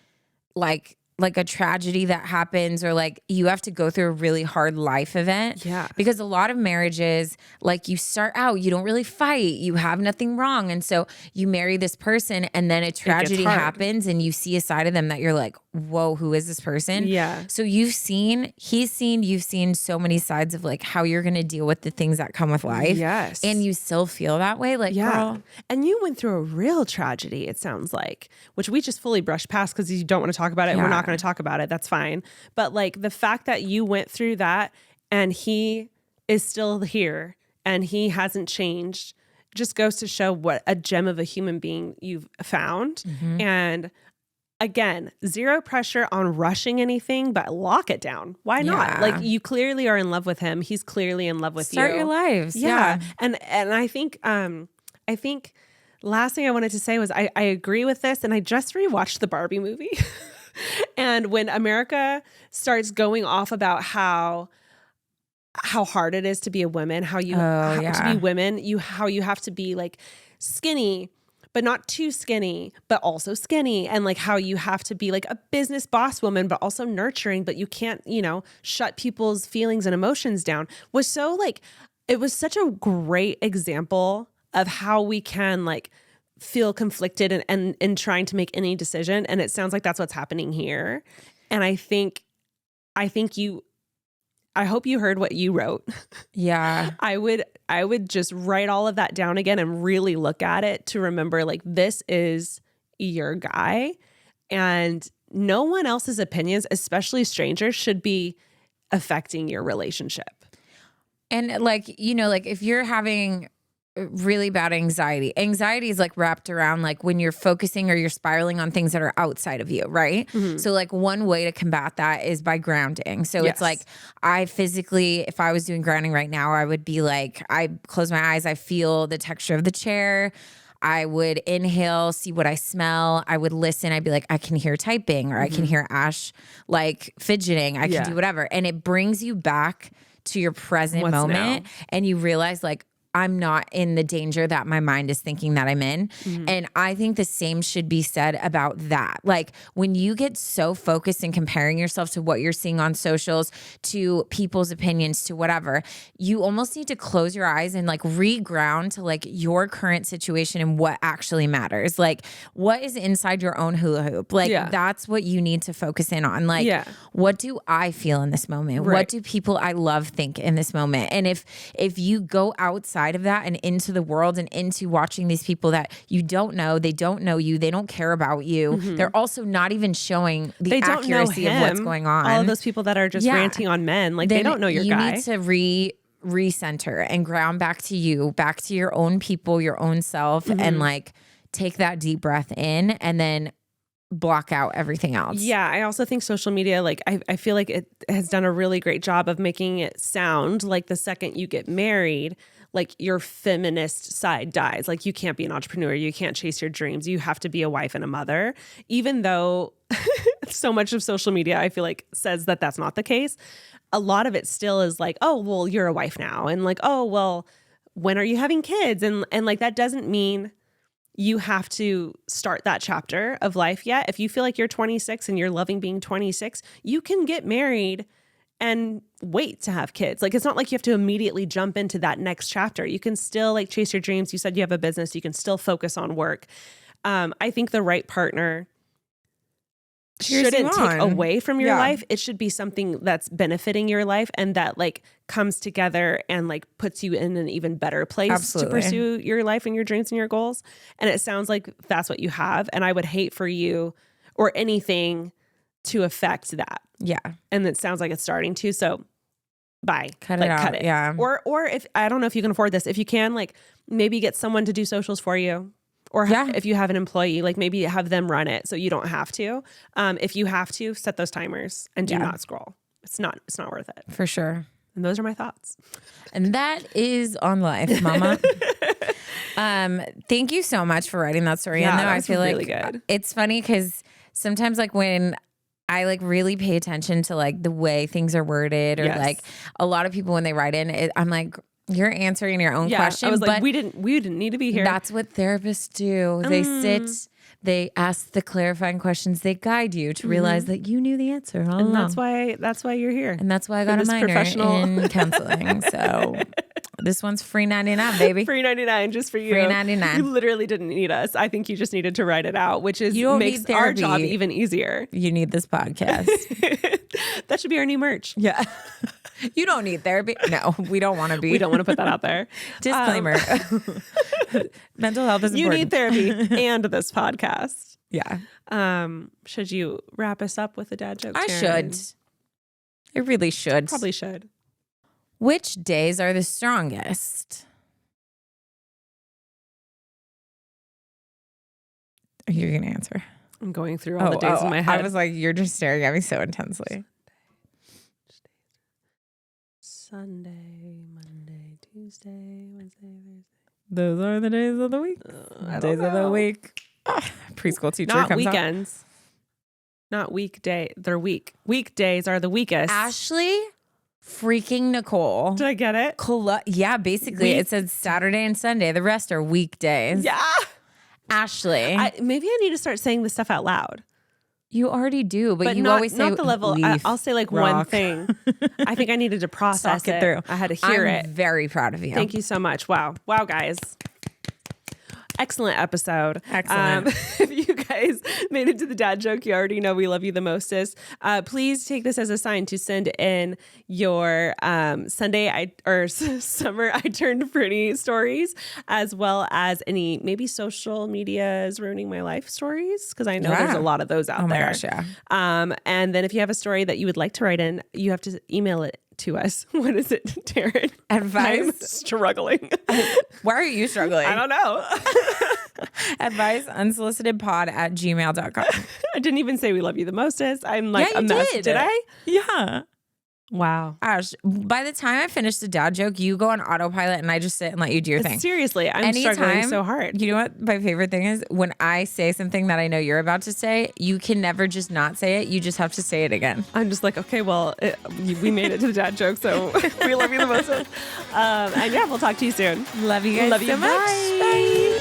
like a tragedy that happens, or like you have to go through a really hard life event. Yeah. Because a lot of marriages, like you start out, you don't really fight, you have nothing wrong. And so you marry this person and then a tragedy happens and you see a side of them that you're like, whoa, who is this person? Yeah. So you've seen so many sides of like how you're going to deal with the things that come with life. Yes. And you still feel that way. Like, girl. And you went through a real tragedy, it sounds like, which we just fully brushed past because you don't want to talk about it. And we're not going to talk about it. That's fine. But like the fact that you went through that and he is still here and he hasn't changed just goes to show what a gem of a human being you've found. Mm-hmm. And again, zero pressure on rushing anything, but lock it down. Why not? Yeah. Like you clearly are in love with him. He's clearly in love with you. Start your lives. Yeah. And I think last thing I wanted to say was I agree with this. And I just rewatched the Barbie movie. And when America starts going off about how hard it is to be a woman, how you to be women, how you have to be like skinny, but not too skinny, but also skinny. And like how you have to be like a business boss woman, but also nurturing, but you can't, shut people's feelings and emotions down, was so like, it was such a great example of how we can like feel conflicted and trying to make any decision. And it sounds like that's what's happening here. And I hope you heard what you wrote. Yeah. I would just write all of that down again and really look at it to remember like this is your guy and no one else's opinions, especially strangers, should be affecting your relationship. And like, like if you're having really bad anxiety is like wrapped around like when you're focusing or you're spiraling on things that are outside of you, right? Mm-hmm. So like one way to combat that is by grounding. So It's like I physically, if I was doing grounding right now, I would be like, I close my eyes, I feel the texture of the chair. I would inhale, see what I smell. I would listen. I'd be like, I can hear typing, or I can hear Ash like fidgeting. I can do whatever. And it brings you back to your present moment. Now? And you realize like, I'm not in the danger that my mind is thinking that I'm in. Mm-hmm. And I think the same should be said about that. Like when you get so focused in comparing yourself to what you're seeing on socials, to people's opinions, to whatever, you almost need to close your eyes and like reground to like your current situation and what actually matters. Like what is inside your own hula hoop? Like that's what you need to focus in on. Like what do I feel in this moment? Right. What do people I love think in this moment? And if you go outside of that and into the world and into watching these people that you don't know, they don't know you, they don't care about you. Mm-hmm. They're also not even showing the accuracy of what's going on. All of those people that are just ranting on men, like they don't know your guy. You need to recenter and ground back to you, back to your own people, your own self, and like take that deep breath in and then block out everything else. Yeah. I also think social media, like I feel like it has done a really great job of making it sound like the second you get married, like your feminist side dies. Like you can't be an entrepreneur. You can't chase your dreams. You have to be a wife and a mother. Even though so much of social media, I feel like says that that's not the case. A lot of it still is like, oh, well, you're a wife now. And like, oh, well, when are you having kids? And like, that doesn't mean you have to start that chapter of life yet. If you feel like you're 26 and you're loving being 26, you can get married and wait to have kids. Like, it's not like you have to immediately jump into that next chapter. You can still like chase your dreams. You said you have a business. You can still focus on work. I think the right partner shouldn't take away from your life. It should be something that's benefiting your life and that like comes together and like puts you in an even better place to pursue your life and your dreams and your goals. And it sounds like that's what you have. And I would hate for you or anything to affect that. Yeah. And it sounds like it's starting to. So bye. Cut it out. Cut it. Yeah. Or if, I don't know if you can afford this, if you can, like maybe get someone to do socials for you. Or if you have an employee, like maybe have them run it so you don't have to. If you have to, set those timers and do not scroll. It's not worth it. For sure. And those are my thoughts. And that is on life, mama. Thank you so much for writing that story. Yeah, And that I was feel really like good. It's funny because sometimes like when I like really pay attention to like the way things are worded or like a lot of people when they write in, I'm like, you're answering your own question. I was like, we didn't need to be here. That's what therapists do. They sit, they ask the clarifying questions, they guide you to realize that you knew the answer all along. That's why you're here. And that's why I got a minor in counseling. So this one's free 99, baby. Free 99 just for you. Free 99. You literally didn't need us. I think you just needed to write it out, which is makes our job even easier. You need this podcast. That should be our new merch. Yeah. You don't need therapy. No, we don't want to be. We don't want to put that out there. Disclaimer. Mental health is important. You need therapy and this podcast. Yeah. Should you wrap us up with a dad joke? I Taryn? should. I really should. Probably should. Which days are the strongest? You're going to answer. I'm going through all the days in my head. I was like, you're just staring at me so intensely. Sunday, Monday, Tuesday, Wednesday, Thursday. Those are the days of the week. Days of the week. Preschool teacher Not comes weekends. Not weekday. They're week. Weekdays are the weakest. Ashley freaking Nicole. Did I get it? Yeah, basically it said Saturday and Sunday. The rest are weekdays. Yeah. Ashley. Maybe I need to start saying this stuff out loud. You already do, but you not, always say not the level. I'll say like rock. one thing. I think I needed to process Talk it through. I had to hear I'm it. very proud of you. Thank you so much. Wow, guys. Excellent episode. Excellent. If you guys made it to the dad joke, you already know we love you the mostest. Please take this as a sign to send in your summer I turned pretty stories, as well as any maybe social media is ruining my life stories, because I know there's a lot of those out there. Gosh, yeah. And then if you have a story that you would like to write in, you have to email it to us. What is it, Taryn? Advice. I'm struggling. Why are you struggling? I don't know. Advice unsolicitedpod@gmail.com. I didn't even say we love you the mostest. I'm like Yeah, you a mess. did. Did I? Yeah. Wow. Ash, by the time I finish the dad joke, you go on autopilot and I just sit and let you do your thing. Seriously, I'm struggling so hard. You know what my favorite thing is? When I say something that I know you're about to say, you can never just not say it. You just have to say it again. I'm just like, okay, well, we made it to the dad joke, so we love you the most. And yeah, we'll talk to you soon. Love you guys Love you so much. Bye.